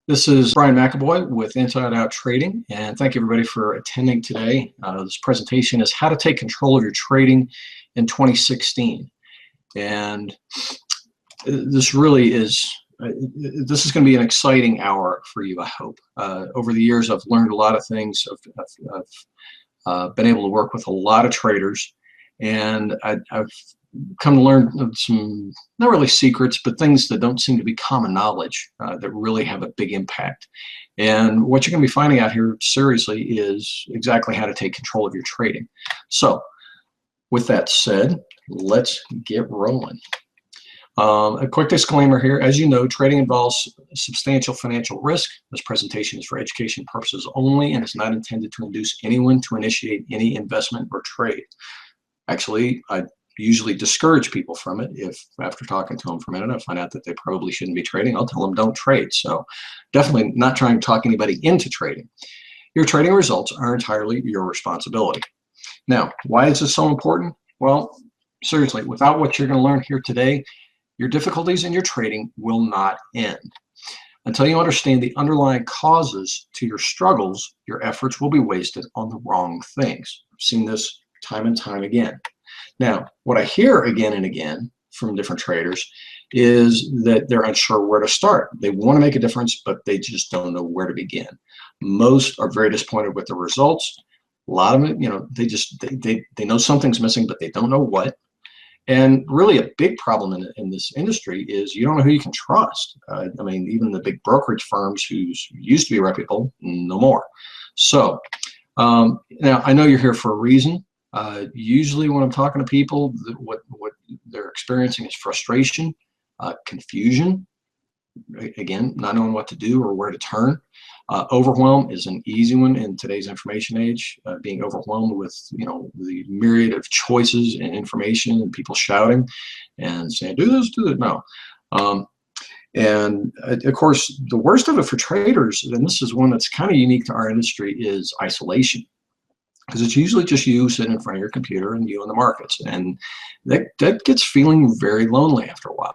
This is Brian McAvoy with Inside Out Trading, and thank you everybody for attending today. This presentation is how to take control of your trading in 2016. And this really is, this is going to be an exciting hour for you, I hope. Over the years, I've learned a lot of things. I've been able to work with a lot of traders, and I've come to learn some, not really secrets, but things that don't seem to be common knowledge that really have a big impact. And what you're going to be finding out here seriously is exactly how to take control of your trading. So with that said, let's get rolling. A quick disclaimer here. As you know, trading involves substantial financial risk. This presentation is for education purposes only and is not intended to induce anyone to initiate any investment or trade. Actually, I usually discourage people from it. If after talking to them for a minute I find out that they probably shouldn't be trading, I'll tell them don't trade. So definitely not trying to talk anybody into trading. Your trading results are entirely your responsibility. Now, why is this so important? Well, seriously, without what you're going to learn here today, your difficulties in your trading will not end. Until you understand the underlying causes to your struggles, your efforts will be wasted on the wrong things. I've seen this time and time again. Now, what I hear again and again from different traders is that they're unsure where to start. They want to make a difference, but they just don't know where to begin. Most are very disappointed with the results. A lot of them, they know something's missing, but they don't know what. And really a big problem in this industry is you don't know who you can trust. I mean, even the big brokerage firms who used to be reputable, no more. So now I know you're here for a reason. Usually when I'm talking to people, what they're experiencing is frustration, confusion, again, not knowing what to do or where to turn. Overwhelm is an easy one in today's information age, being overwhelmed with the myriad of choices and information and people shouting and saying, do this, do that. No. And of course, the worst of it for traders, and this is one that's kind of unique to our industry, is isolation. Because it's usually just you sitting in front of your computer and you in the markets, and that gets feeling very lonely after a while.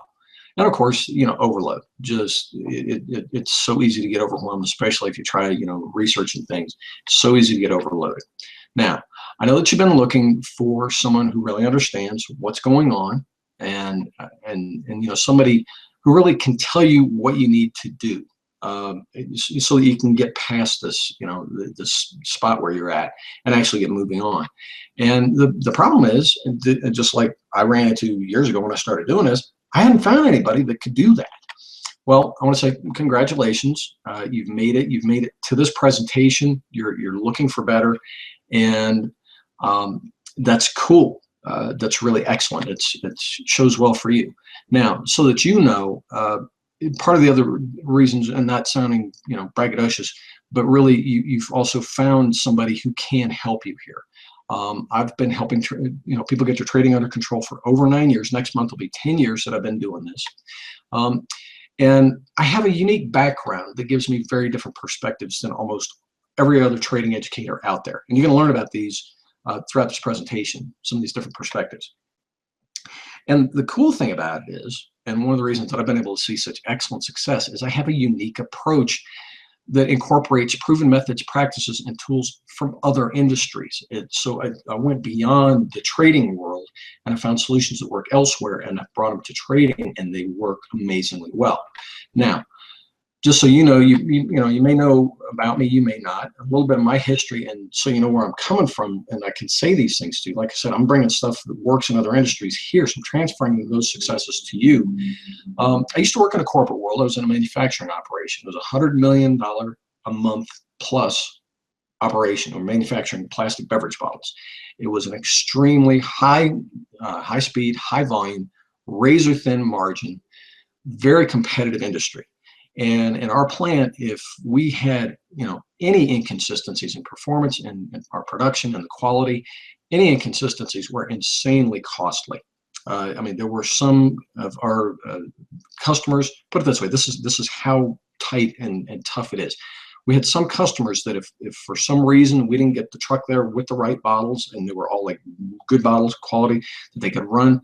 And of course, overload. Just it's so easy to get overwhelmed, especially if you try researching things. It's so easy to get overloaded. Now, I know that you've been looking for someone who really understands what's going on, and somebody who really can tell you what you need to do. So that you can get past this, this spot where you're at and actually get moving on. And the problem is, just like I ran into years ago when I started doing this, I hadn't found anybody that could do that. Well, I want to say congratulations. You've made it. You've made it to this presentation. You're looking for better, and that's cool. That's really excellent. It shows well for you. Now, so that part of the other reasons, and not sounding braggadocious, but really you've also found somebody who can help you here. I've been helping people get their trading under control for over 9 years. Next month will be 10 years that I've been doing this. And I have a unique background that gives me very different perspectives than almost every other trading educator out there. And you're going to learn about these throughout this presentation, some of these different perspectives. And the cool thing about it is, and one of the reasons that I've been able to see such excellent success, is I have a unique approach that incorporates proven methods, practices, and tools from other industries. So I went beyond the trading world, and I found solutions that work elsewhere, and I brought them to trading, and they work amazingly well. Now, just so you know, you may know about me, you may not, a little bit of my history, and so you know where I'm coming from, and I can say these things to you. Like I said, I'm bringing stuff that works in other industries here, so I'm transferring those successes to you. I used to work in the corporate world. I was in a manufacturing operation. It was a $100 million a month plus operation. Or manufacturing plastic beverage bottles. It was an extremely high speed, high volume, razor thin margin, very competitive industry. And in our plant, if we had, any inconsistencies in performance and our production and the quality, any inconsistencies were insanely costly. I mean, there were some of our customers, put it this way, this is how tight and tough it is. We had some customers that if for some reason we didn't get the truck there with the right bottles, and they were all like good bottles, quality that they could run,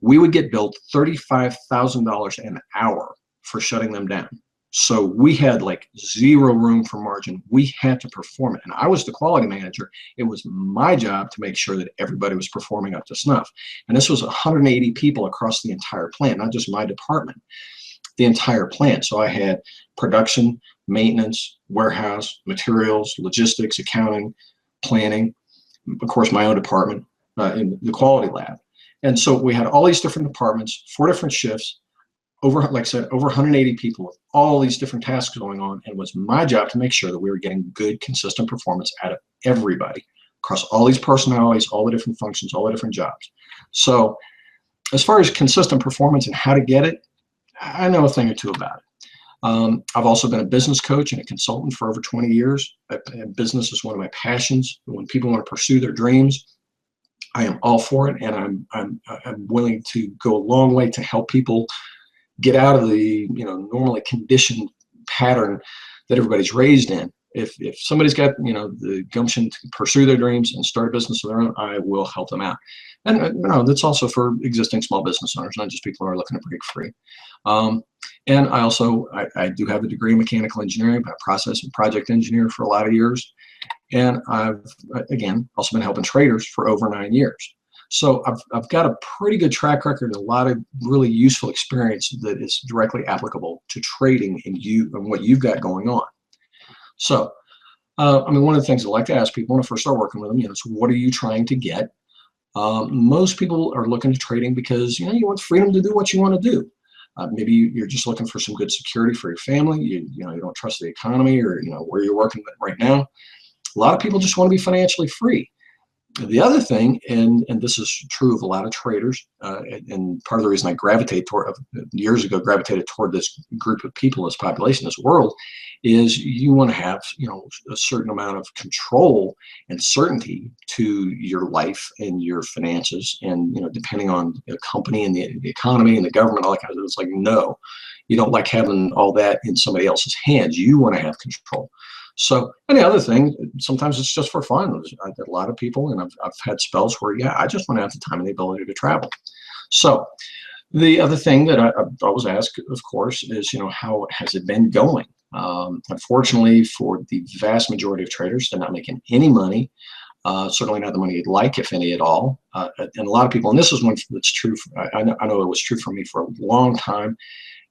we would get billed $35,000 an hour for shutting them down. So we had like zero room for margin. We had to perform it. And I was the quality manager. It was my job to make sure that everybody was performing up to snuff. And this was 180 people across the entire plant, not just my department, the entire plant. So I had production, maintenance, warehouse, materials, logistics, accounting, planning, of course, my own department, in the quality lab. And so we had all these different departments, 4 different shifts, over, like I said, over 180 people with all these different tasks going on. And it was my job to make sure that we were getting good, consistent performance out of everybody across all these personalities, all the different functions, all the different jobs. So as far as consistent performance and how to get it, I know a thing or two about it. I've also been a business coach and a consultant for over 20 years. Business is one of my passions. When people want to pursue their dreams, I am all for it, and I'm willing to go a long way to help people get out of the normally conditioned pattern that everybody's raised in. If somebody's got the gumption to pursue their dreams and start a business of their own, I will help them out. And that's also for existing small business owners, not just people who are looking to break free. And I also I do have a degree in mechanical engineering, but process and project engineer for a lot of years. And I've again also been helping traders for over 9 years. So I've got a pretty good track record and a lot of really useful experience that is directly applicable to trading and what you've got going on. So, I mean, one of the things I like to ask people when I first start working with them, so what are you trying to get? Most people are looking to trading because, you want freedom to do what you want to do. Maybe you're just looking for some good security for your family. You don't trust the economy or, where you're working right now. A lot of people just want to be financially free. The other thing, and this is true of a lot of traders, and part of the reason I gravitated toward this group of people, this population, this world, is you want to have a certain amount of control and certainty to your life and your finances, and depending on the company and the economy and the government, all that kind of stuff. It's like, no, you don't like having all that in somebody else's hands. You want to have control. So, and the other thing, sometimes it's just for fun. I get a lot of people, and I've had spells where, I just want to have the time and the ability to travel. So the other thing that I always ask, of course, is, how has it been going? Unfortunately, for the vast majority of traders, they're not making any money, certainly not the money you'd like, if any at all. And a lot of people, and this is one that's true, I know it was true for me for a long time.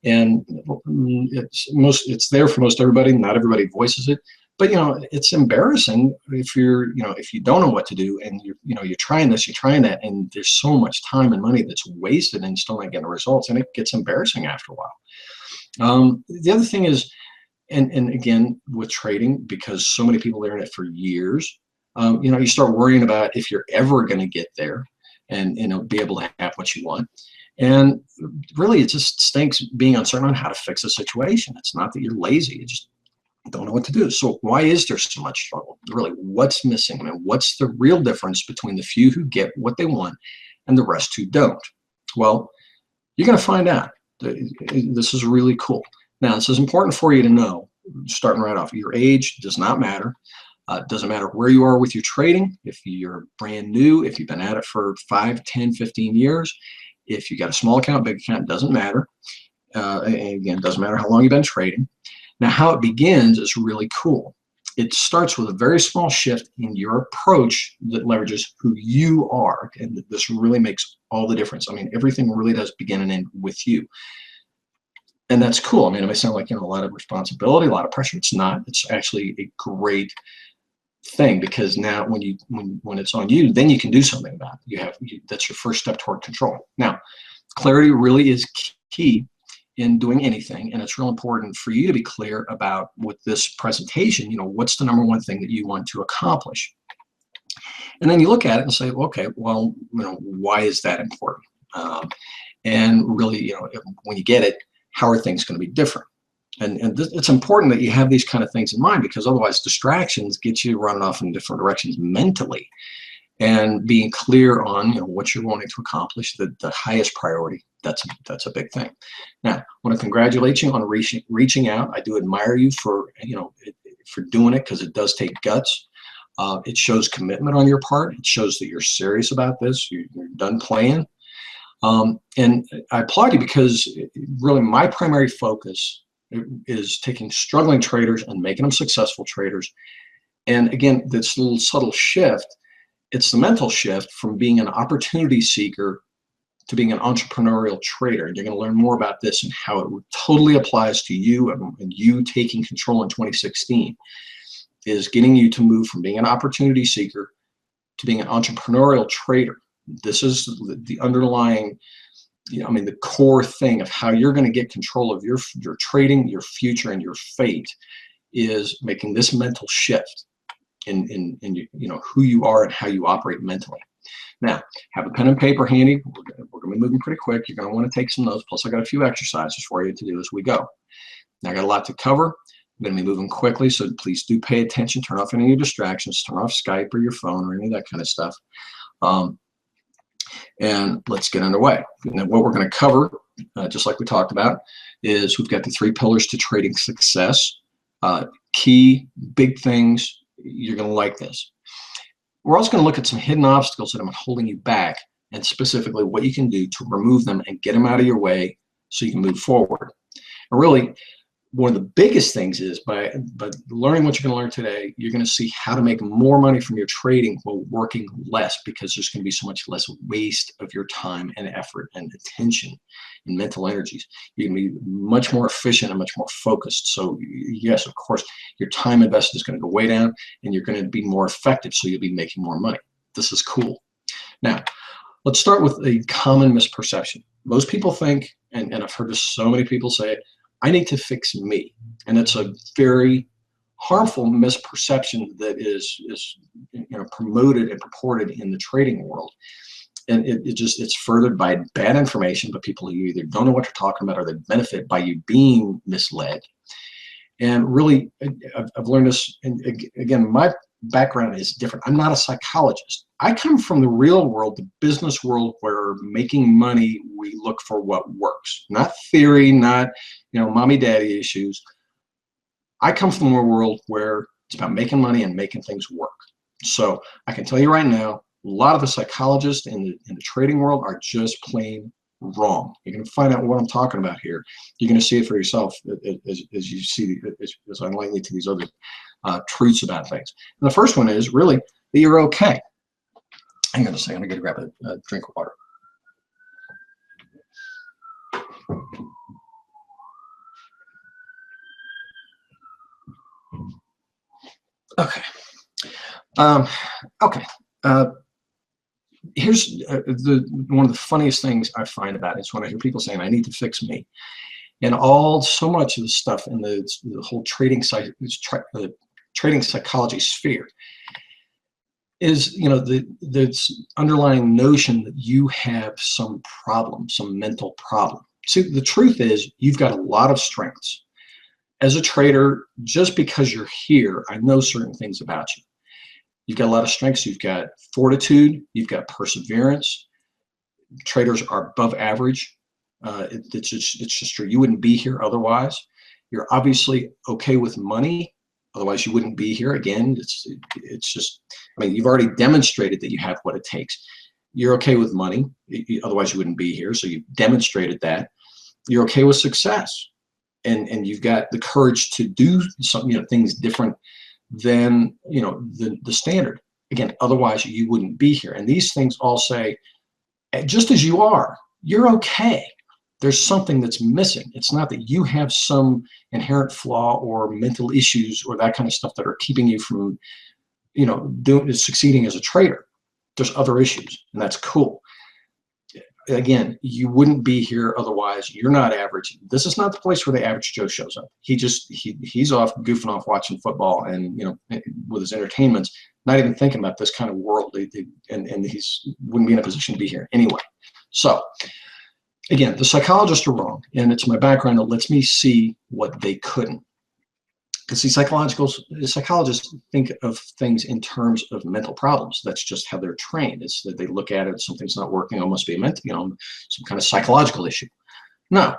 And it's there for most everybody. Not everybody voices it, but it's embarrassing if you don't know what to do, and you're trying this, you're trying that, and there's so much time and money that's wasted and still not getting results, and it gets embarrassing after a while. The other thing is, and again with trading, because so many people are in it for years, you start worrying about if you're ever going to get there and be able to have what you want. And really, it just stinks being uncertain on how to fix a situation. It's not that you're lazy, you just don't know what to do. So why is there so much struggle? Really, what's missing? I mean, what's the real difference between the few who get what they want and the rest who don't? Well, you're going to find out. This is really cool. Now, this is important for you to know, starting right off. Your age does not matter. Doesn't matter where you are with your trading. If you're brand new, if you've been at it for 5, 10, 15 years, if you got a small account, big account, doesn't matter. And again, doesn't matter how long you've been trading. Now, how it begins is really cool. It starts with a very small shift in your approach that leverages who you are. And this really makes all the difference. I mean, everything really does begin and end with you. And that's cool. I mean, it may sound like, a lot of responsibility, a lot of pressure. It's not. It's actually a great thing, because now when it's on you, then you can do something about it. That's your first step toward control. Now, clarity really is key in doing anything, and it's real important for you to be clear about, with this presentation, what's the number one thing that you want to accomplish. And then you look at it and say, okay, well, why is that important? And really, when you get it, how are things going to be different? And it's important that you have these kind of things in mind, because otherwise distractions get you running off in different directions mentally. And being clear on what you're wanting to accomplish, the highest priority, that's a big thing. Now, I want to congratulate you on reaching out. I do admire you for doing it, because it does take guts. It shows commitment on your part. It shows that you're serious about this. You're done playing. And I applaud you, because really my primary focus is taking struggling traders and making them successful traders. And again, this little subtle shift, it's the mental shift from being an opportunity seeker to being an entrepreneurial trader. And you're going to learn more about this and how it totally applies to you, and you taking control in 2016 is getting you to move from being an opportunity seeker to being an entrepreneurial trader. This is the underlying, the core thing of how you're going to get control of your trading, your future, and your fate is making this mental shift in who you are and how you operate mentally. Now, have a pen and paper handy. We're going to be moving pretty quick. You're going to want to take some notes. Plus, I got a few exercises for you to do as we go. Now, I got a lot to cover. I'm going to be moving quickly, so please do pay attention. Turn off any of your distractions. Turn off Skype or your phone or any of that kind of stuff. And let's get underway. Now, what we're going to cover, just like we talked about, is we've got the 3 pillars to trading success. Key, big things. You're going to like this. We're also going to look at some hidden obstacles that have been holding you back, and specifically what you can do to remove them and get them out of your way so you can move forward. And really, one of the biggest things is by learning what you're going to learn today, you're going to see how to make more money from your trading while working less, because there's going to be so much less waste of your time and effort and attention and mental energies. You're going to be much more efficient and much more focused. So yes, of course, your time invested is going to go way down, and you're going to be more effective, so you'll be making more money. This is cool. Now, let's start with a common misperception. Most people think, and I've heard this so many people say it, I need to fix me. And it's a very harmful misperception that is promoted and purported in the trading world. And it's furthered by bad information, but people who either don't know what they're talking about or they benefit by you being misled. And really, I've learned this, and again, my background is different. I'm not a psychologist. I come from the real world, the business world, where making money, we look for what works. Not theory, not mommy daddy issues. I come from a world where it's about making money and making things work. So I can tell you right now, a lot of the psychologists in the trading world are just plain wrong. You're going to find out what I'm talking about here. You're going to see it for yourself as you see, as I enlighten you to these other truths about things. And the first one is really that you're okay. Hang on a second, I'm going to grab a drink of water. Okay. Here's one of the funniest things I find about it is when I hear people saying, I need to fix me. And so much of the stuff in the whole trading psychology sphere is, the underlying notion that you have some problem, some mental problem. See, the truth is you've got a lot of strengths. As a trader, just because you're here, I know certain things about you. You've got a lot of strengths. You've got fortitude. You've got perseverance. Traders are above average. It's just true. You wouldn't be here otherwise. You're obviously okay with money. Otherwise, you wouldn't be here. Again, it's just, you've already demonstrated that you have what it takes. You're okay with money. Otherwise, you wouldn't be here. So you've demonstrated that. You're okay with success. And you've got the courage to do some, things different than, the standard. Again, otherwise you wouldn't be here. And these things all say, just as you are, you're okay. There's something that's missing. It's not that you have some inherent flaw or mental issues or that kind of stuff that are keeping you from, succeeding as a trader. There's other issues, and that's cool. Again, you wouldn't be here otherwise. You're not average. This is not the place where the average Joe shows up. He's off goofing off watching football and with his entertainments, not even thinking about this kind of world. And he's wouldn't be in a position to be here anyway. So again, the psychologists are wrong, and it's my background that lets me see what they couldn't. Because the psychologists think of things in terms of mental problems. That's just how they're trained. It's that they look at it, something's not working, it must be some kind of psychological issue. No,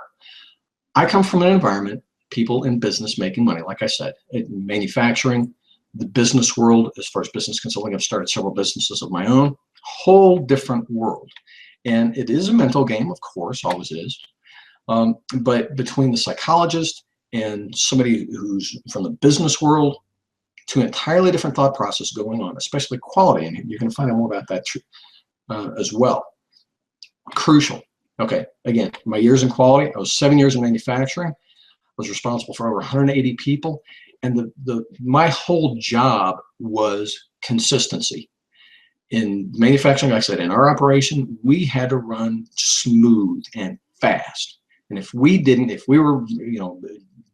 I come from an environment, people in business making money, like I said, in manufacturing, the business world, as far as business consulting, I've started several businesses of my own, whole different world. And it is a mental game, of course, always is. But between the psychologist and somebody who's from the business world, to an entirely different thought process going on, especially quality. And you're going to find out more about that as well. Crucial. Okay, again, my years in quality, I was 7 years in manufacturing. I was responsible for over 180 people. And my whole job was consistency. In manufacturing, like I said, in our operation, we had to run smooth and fast. And if we didn't, if we were,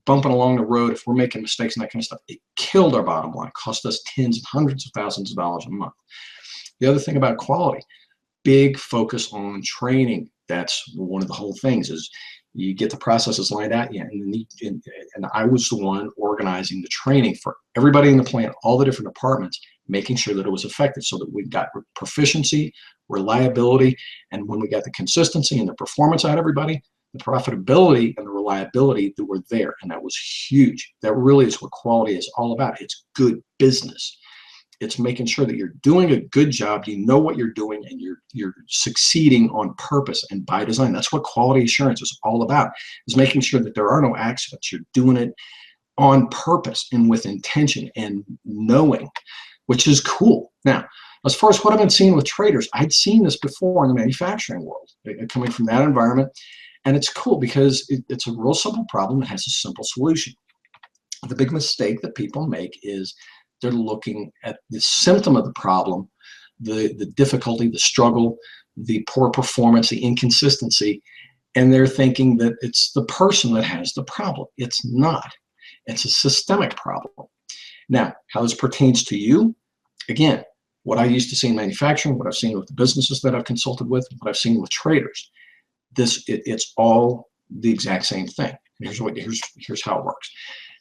bumping along the road, if we're making mistakes and that kind of stuff, it killed our bottom line, cost us tens and hundreds of thousands of dollars a month. The other thing about quality, big focus on training. That's one of the whole things is you get the processes lined out, and I was the one organizing the training for everybody in the plant, all the different departments, making sure that it was effective so that we got proficiency, reliability, and when we got the consistency and the performance out of everybody, the profitability and the reliability that were there, and that was huge. That really is what quality is all about. It's good business. It's making sure that you're doing a good job, you know what you're doing, and you're succeeding on purpose and by design. That's what quality assurance is all about, is making sure that there are no accidents. You're doing it on purpose and with intention and knowing, which is cool. Now, as far as what I've been seeing with traders, I'd seen this before in the manufacturing world, coming from that environment. And it's cool because it's a real simple problem that has a simple solution. The big mistake that people make is they're looking at the symptom of the problem, the difficulty, the struggle, the poor performance, the inconsistency, and they're thinking that it's the person that has the problem. It's not. It's a systemic problem. Now, how this pertains to you, again, what I used to see in manufacturing, what I've seen with the businesses that I've consulted with, what I've seen with traders, it's all the exact same thing. Here's how it works.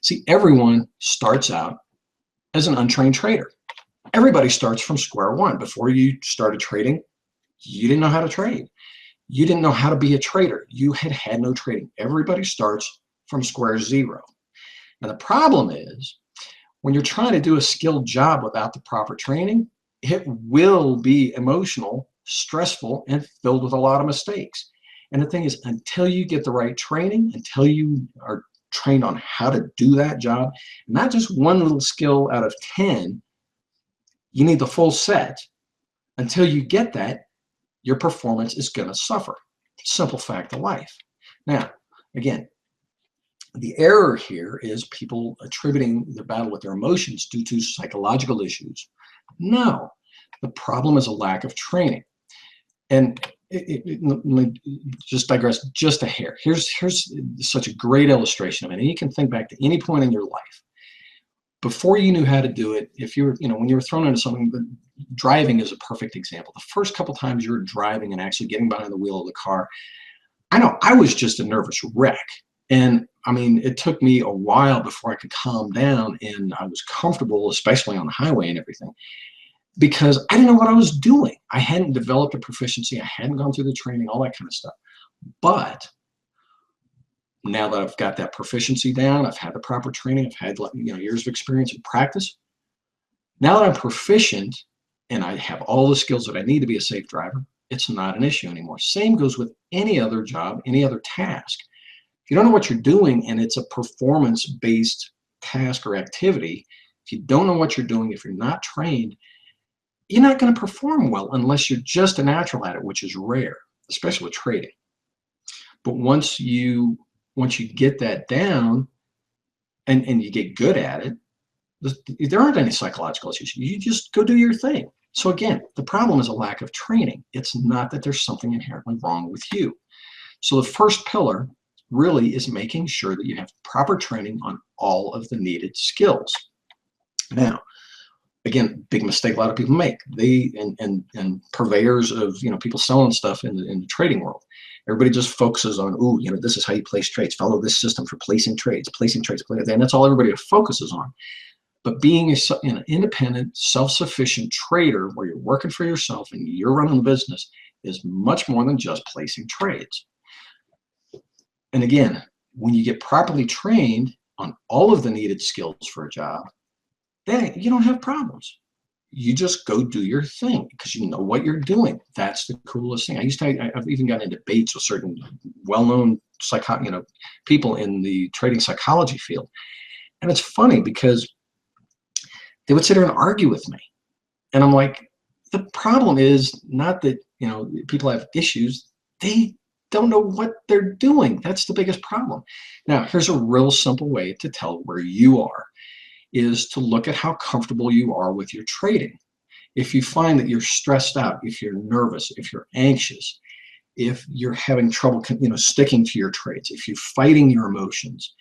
See, everyone starts out as an untrained trader. Everybody starts from square one. Before you started trading, you didn't know how to trade. You didn't know how to be a trader. You had no trading. Everybody starts from square zero. Now the problem is, when you're trying to do a skilled job without the proper training, it will be emotional, stressful, and filled with a lot of mistakes. And the thing is, until you get the right training, until you are trained on how to do that job, not just one little skill out of 10, you need the full set. Until you get that, your performance is going to suffer. Simple fact of life. Now, again, the error here is people attributing the battle with their emotions due to psychological issues. No, the problem is a lack of training. And let me just digress just a hair. Here's such a great illustration of it. And you can think back to any point in your life. Before you knew how to do it, if you were, when you were thrown into something, driving is a perfect example. The first couple times you were driving and actually getting behind the wheel of the car, I know I was just a nervous wreck. And I mean, it took me a while before I could calm down and I was comfortable, especially on the highway and everything, because I didn't know what I was doing. I hadn't developed a proficiency. I hadn't gone through the training, all that kind of stuff. But now that I've got that proficiency down, I've had the proper training, I've had years of experience and practice. Now that I'm proficient and I have all the skills that I need to be a safe driver, it's not an issue anymore. Same goes with any other job, any other task. If you don't know what you're doing and it's a performance-based task or activity, if you don't know what you're doing, if you're not trained, you're not going to perform well unless you're just a natural at it, which is rare, especially with trading. But once you get that down and you get good at it, there aren't any psychological issues. You just go do your thing. So again, the problem is a lack of training. It's not that there's something inherently wrong with you. So the first pillar really is making sure that you have proper training on all of the needed skills. Now, again, big mistake a lot of people make. And purveyors of people selling stuff in the trading world. Everybody just focuses on, this is how you place trades. Follow this system for placing trades, and that's all everybody focuses on. But being an independent, self-sufficient trader where you're working for yourself and you're running the business is much more than just placing trades. And again, when you get properly trained on all of the needed skills for a job, then you don't have problems. You just go do your thing because you know what you're doing. That's the coolest thing. I've even gotten in debates with certain well-known people in the trading psychology field. And it's funny because they would sit there and argue with me. And I'm like, the problem is not that, people have issues. They don't know what they're doing. That's the biggest problem. Now, here's a real simple way to tell where you are, is to look at how comfortable you are with your trading. If you find that you're stressed out, if you're nervous, if you're anxious, if you're having trouble, sticking to your trades, if you're fighting your emotions,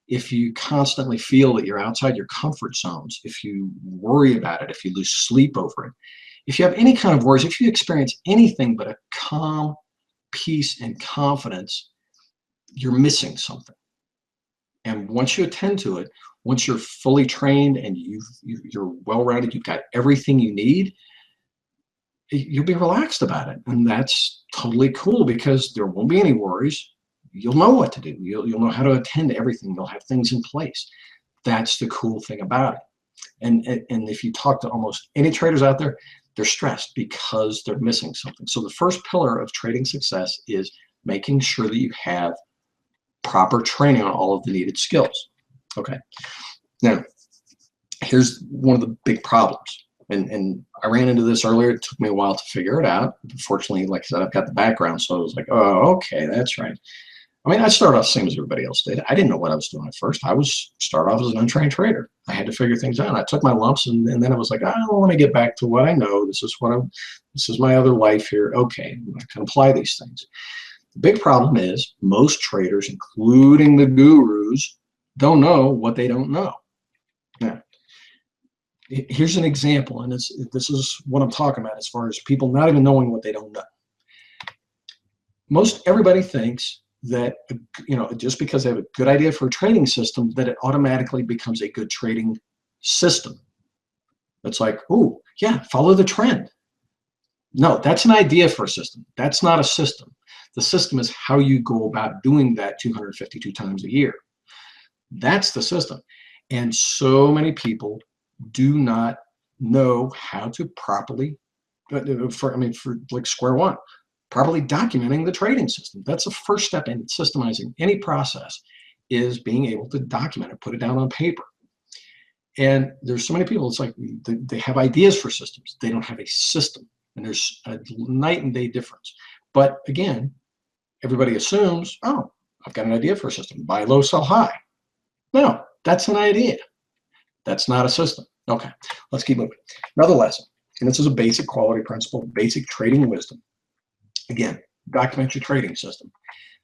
if you constantly feel that you're outside your comfort zones, if you worry about it, if you lose sleep over it, if you have any kind of worries, if you experience anything but a calm, peace, and confidence, you're missing something. And once you attend to it, once you're fully trained and you're well-rounded, you've got everything you need, you'll be relaxed about it. And that's totally cool because there won't be any worries. You'll know what to do. You'll know how to attend to everything. You'll have things in place. That's the cool thing about it. And if you talk to almost any traders out there, they're stressed because they're missing something. So the first pillar of trading success is making sure that you have proper training on all of the needed skills. Okay. Now, here's one of the big problems. And I ran into this earlier. It took me a while to figure it out. Fortunately, like I said, I've got the background, so I was like, oh, okay, that's right. I mean, I started off the same as everybody else did. I didn't know what I was doing at first. I started off as an untrained trader. I had to figure things out. I took my lumps, and then I was like, I want to get back to what I know. This is my other life here. Okay, I can apply these things. The big problem is most traders, including the gurus, don't know what they don't know. Now, here's an example, and this is what I'm talking about as far as people not even knowing what they don't know. Most everybody thinks that, just because they have a good idea for a trading system, that it automatically becomes a good trading system. It's like, oh, yeah, follow the trend. No, that's an idea for a system. That's not a system. The system is how you go about doing that 252 times a year. That's the system. And so many people do not know how to properly, for like square one, properly documenting the trading system. That's the first step in systemizing any process, is being able to document it, put it down on paper. And there's so many people, it's like they have ideas for systems. They don't have a system. And there's a night and day difference. But again, everybody assumes, oh, I've got an idea for a system. Buy low, sell high. No, that's an idea. That's not a system. Okay, let's keep moving. Another lesson, and this is a basic quality principle, basic trading wisdom. Again, document your trading system.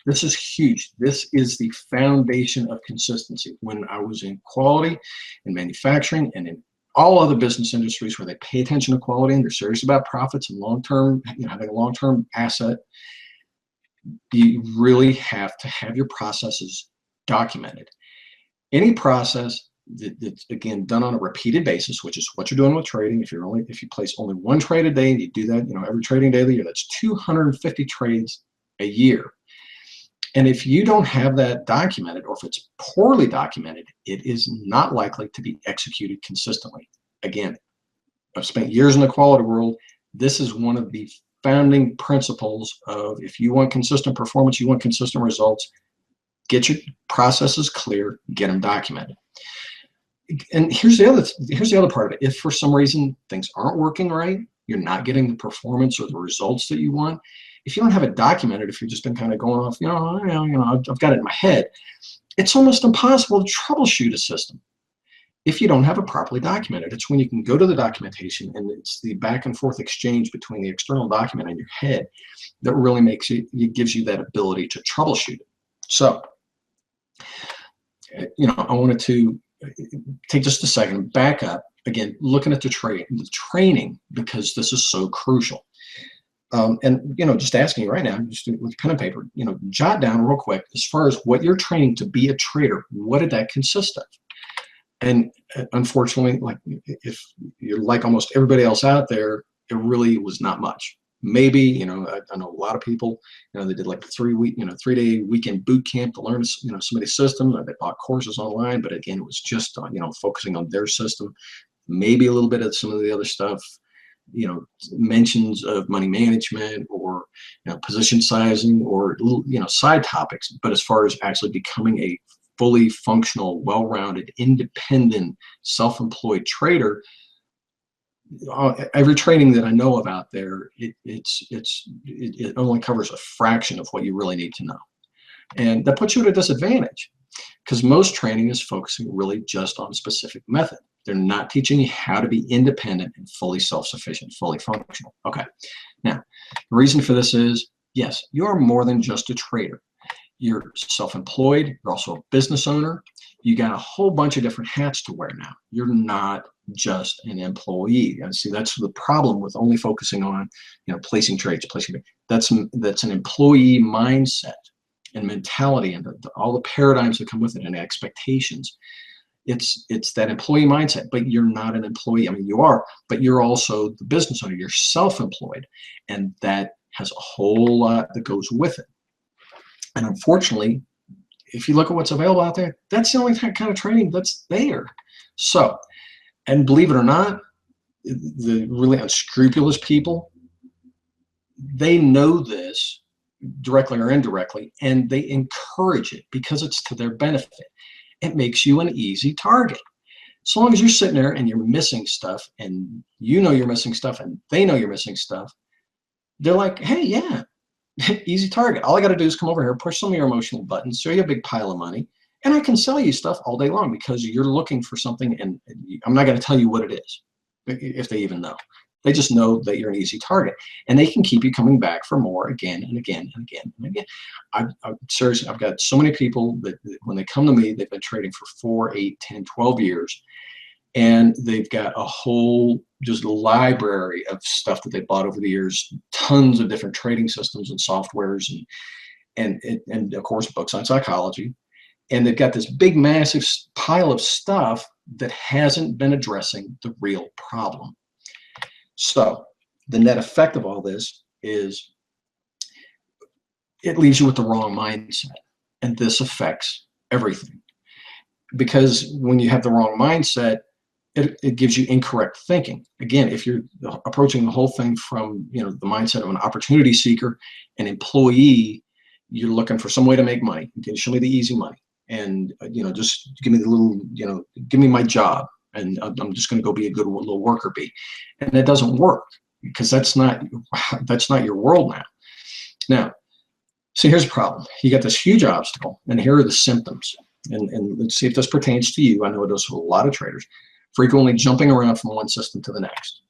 This is huge. This is the foundation of consistency. When I was in quality and manufacturing and in all other business industries where they pay attention to quality and they're serious about profits and long-term, having a long-term asset, you really have to have your processes documented. Any process that's, again, done on a repeated basis, which is what you're doing with trading. If you place only one trade a day and you do that, every trading day of the year, that's 250 trades a year. And if you don't have that documented, or if it's poorly documented, it is not likely to be executed consistently. Again, I've spent years in the quality world. This is one of the founding principles of, if you want consistent performance, you want consistent results, get your processes clear, get them documented. And here's the other part of it. If for some reason things aren't working right, you're not getting the performance or the results that you want, if you don't have it documented, if you've just been kind of going off, I've got it in my head, it's almost impossible to troubleshoot a system if you don't have it properly documented. It's when you can go to the documentation, and it's the back and forth exchange between the external document and your head that really it gives you that ability to troubleshoot it. So, I wanted to take just a second and back up, again, looking at the training, because this is so crucial. And just asking you right now, just with pen and paper, jot down real quick, as far as what you're training to be a trader, what did that consist of? And unfortunately, like, if you're like almost everybody else out there, it really was not much. Maybe, I know a lot of people, they did like a 3-day weekend boot camp to learn, some of these systems, or they bought courses online, but again, it was just, focusing on their system, maybe a little bit of some of the other stuff. mentions of money management or position sizing or side topics. But as far as actually becoming a fully functional, well-rounded, independent, self-employed trader, every training that I know of out there, it only covers a fraction of what you really need to know. And that puts you at a disadvantage because most training is focusing really just on a specific method. They're not teaching you how to be independent and fully self-sufficient, fully functional. Okay. Now, the reason for this is, yes, you are more than just a trader. You're self-employed. You're also a business owner. You got a whole bunch of different hats to wear now. You're not just an employee. And see, that's the problem with only focusing on, placing trades, that's an employee mindset and mentality and all the paradigms that come with it and expectations. It's that employee mindset, but you're not an employee. I mean, you are, but you're also the business owner. You're self-employed, and that has a whole lot that goes with it. And unfortunately, if you look at what's available out there, that's the only kind of training that's there. So, and believe it or not, the really unscrupulous people, they know this directly or indirectly, and they encourage it because it's to their benefit. It makes you an easy target. So long as you're sitting there and you're missing stuff, and you're missing stuff, and they know you're missing stuff, they're like, hey, yeah, easy target. All I got to do is come over here, push some of your emotional buttons, show you a big pile of money, and I can sell you stuff all day long because you're looking for something, and I'm not going to tell you what it is, if they even know. They just know that you're an easy target, and they can keep you coming back for more again and again and again and again. Seriously, I've got so many people that when they come to me, they've been trading for 4, 8, 10, 12 years, and they've got a whole just library of stuff that they bought over the years, tons of different trading systems and softwares, and of course books on psychology, and they've got this big massive pile of stuff that hasn't been addressing the real problem. So the net effect of all this is it leaves you with the wrong mindset, and this affects everything. Because when you have the wrong mindset, it gives you incorrect thinking. Again, if you're approaching the whole thing from the mindset of an opportunity seeker, an employee, you're looking for some way to make money. You can show me the easy money, and just give me the little, give me my job, and I'm just going to go be a good little worker bee. And that doesn't work because that's not your world now. Now, so here's the problem. You got this huge obstacle, and here are the symptoms. And let's see if this pertains to you. I know it does for a lot of traders. Frequently jumping around from one system to the next.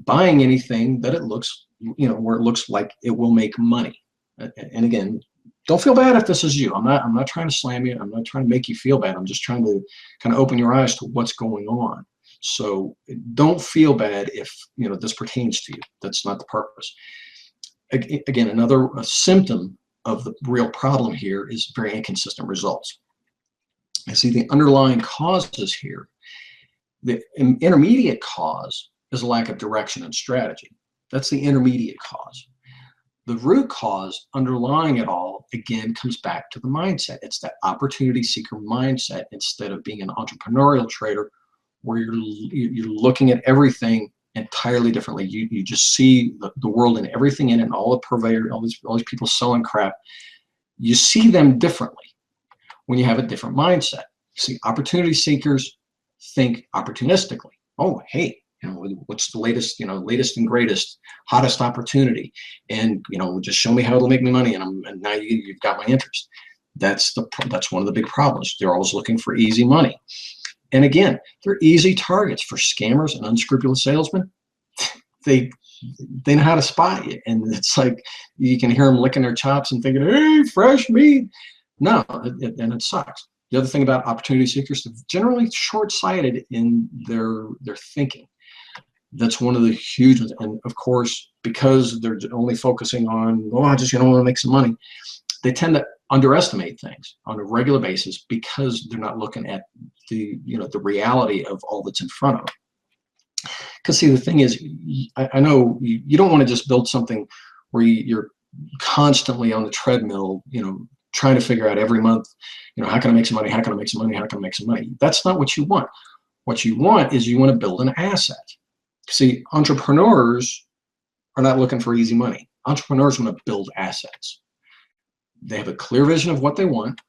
Buying anything that it looks, where it looks like it will make money. And again, don't feel bad if this is you. I'm not trying to slam you. I'm not trying to make you feel bad. I'm just trying to kind of open your eyes to what's going on. So don't feel bad if this pertains to you. That's not the purpose. Again, another symptom of the real problem here is very inconsistent results. I see the underlying causes here. The intermediate cause is a lack of direction and strategy. That's the intermediate cause. The root cause underlying it all, again, comes back to the mindset. It's that opportunity seeker mindset instead of being an entrepreneurial trader where you're looking at everything entirely differently. You just see the world and everything in it, and all the purveyor, all these people selling crap. You see them differently when you have a different mindset. See, opportunity seekers think opportunistically. Oh, hey, what's the latest, latest and greatest, hottest opportunity, and just show me how it'll make me money, and now you've got my interest. That's one of the big problems. They're always looking for easy money, and again, they're easy targets for scammers and unscrupulous salesmen. They know how to spot you, and it's like you can hear them licking their chops and thinking, "Hey, fresh meat." No, and it sucks. The other thing about opportunity seekers, they're generally short-sighted in their thinking. That's one of the huge ones. And of course, because they're only focusing on, I just want to make some money, they tend to underestimate things on a regular basis because they're not looking at the reality of all that's in front of them. Because see, the thing is, I know you don't want to just build something where you're constantly on the treadmill, trying to figure out every month, how can I make some money? How can I make some money? How can I make some money? That's not what you want. What you want is you want to build an asset. See, entrepreneurs are not looking for easy money. Entrepreneurs want to build assets. They have a clear vision of what they want,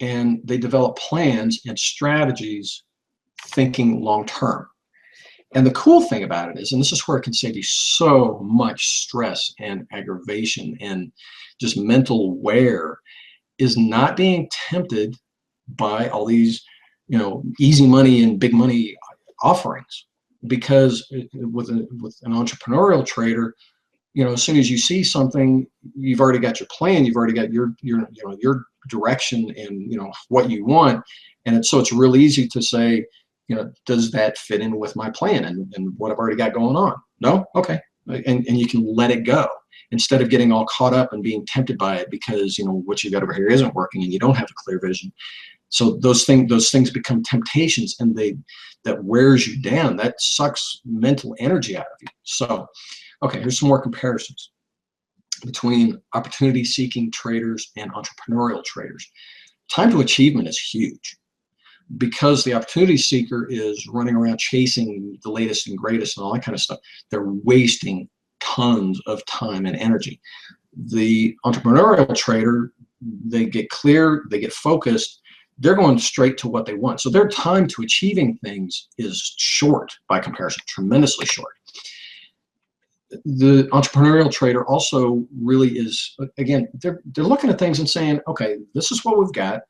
and they develop plans and strategies thinking long term. And the cool thing about it is, and this is where it can save you so much stress and aggravation and just mental wear, is not being tempted by all these, easy money and big money offerings. Because with an entrepreneurial trader, as soon as you see something, you've already got your plan, you've already got your direction and what you want, and so it's real easy to say, does that fit in with my plan and what I've already got going on? No? Okay. And you can let it go instead of getting all caught up and being tempted by it because, what you got over here isn't working and you don't have a clear vision. So those things become temptations, and that wears you down. That sucks mental energy out of you. So, okay, here's some more comparisons between opportunity-seeking traders and entrepreneurial traders. Time to achievement is huge, because the opportunity seeker is running around chasing the latest and greatest and all that kind of stuff. They're wasting tons of time and energy. The entrepreneurial trader, they get clear, they get focused, they're going straight to what they want. So their time to achieving things is short by comparison, tremendously short. The entrepreneurial trader also really is, again, they're looking at things and saying, okay, this is what we've got.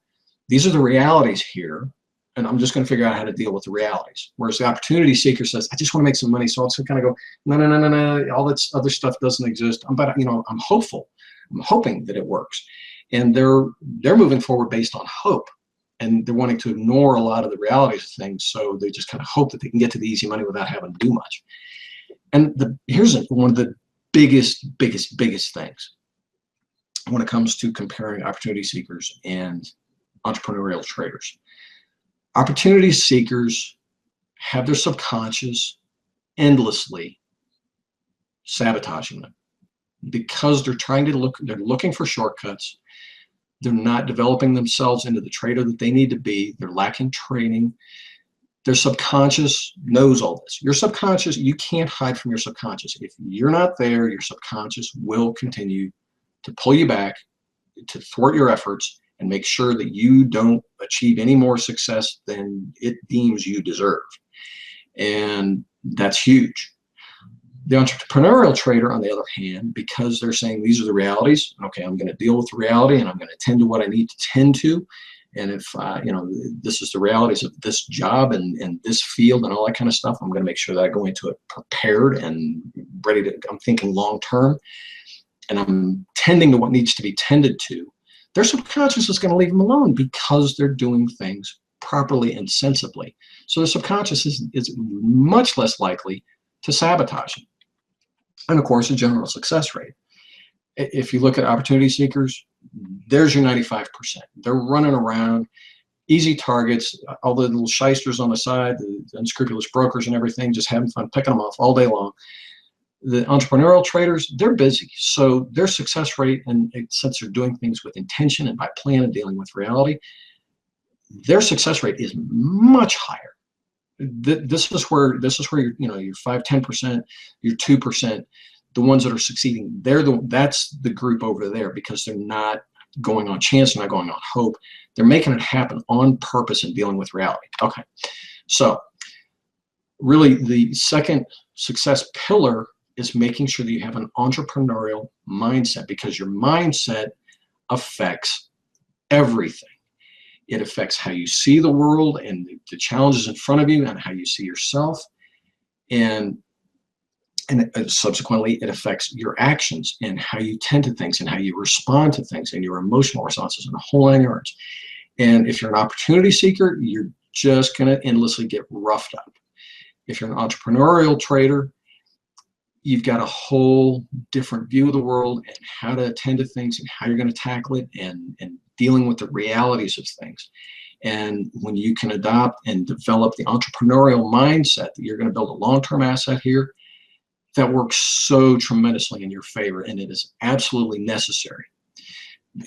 These are the realities here, and I'm just going to figure out how to deal with the realities. Whereas the opportunity seeker says, I just want to make some money. So I'll kind of go, no, all that other stuff doesn't exist. I'm hopeful. I'm hoping that it works. And they're moving forward based on hope. And they're wanting to ignore a lot of the realities of things. So they just kind of hope that they can get to the easy money without having to do much. And here's one of the biggest things when it comes to comparing opportunity seekers and entrepreneurial traders. Opportunity seekers have their subconscious endlessly sabotaging them because they're looking for shortcuts. They're not developing themselves into the trader that they need to be. They're lacking training. Their subconscious knows all this. Your subconscious, you can't hide from your subconscious. If you're not there, your subconscious will continue to pull you back, to thwart your efforts, and make sure that you don't achieve any more success than it deems you deserve. And that's huge. The entrepreneurial trader, on the other hand, because they're saying these are the realities, okay, I'm going to deal with the reality and I'm going to tend to what I need to tend to. And if, this is the realities of this job and this field and all that kind of stuff, I'm going to make sure that I go into it prepared and ready to, I'm thinking long term, and I'm tending to what needs to be tended to. Their subconscious is going to leave them alone because they're doing things properly and sensibly. So the subconscious is much less likely to sabotage them. And of course, a general success rate. If you look at opportunity seekers, there's your 95%. They're running around, easy targets, all the little shysters on the side, the unscrupulous brokers and everything, just having fun, picking them off all day long. The entrepreneurial traders, they're busy. So their success rate, and since they're doing things with intention and by plan and dealing with reality, their success rate is much higher. This is where your 5-10%, your 2%, the ones that are succeeding, that's the group over there, because they're not going on chance, they're not going on hope. They're making it happen on purpose and dealing with reality. Okay, so really the second success pillar is making sure that you have an entrepreneurial mindset, because your mindset affects everything. It affects how you see the world and the challenges in front of you and how you see yourself. And subsequently, it affects your actions and how you tend to things and how you respond to things and your emotional responses and the whole 9 yards. And if you're an opportunity seeker, you're just going to endlessly get roughed up. If you're an entrepreneurial trader, you've got a whole different view of the world and how to attend to things and how you're going to tackle it and dealing with the realities of things. And when you can adopt and develop the entrepreneurial mindset that you're going to build a long-term asset here, that works so tremendously in your favor, and it is absolutely necessary.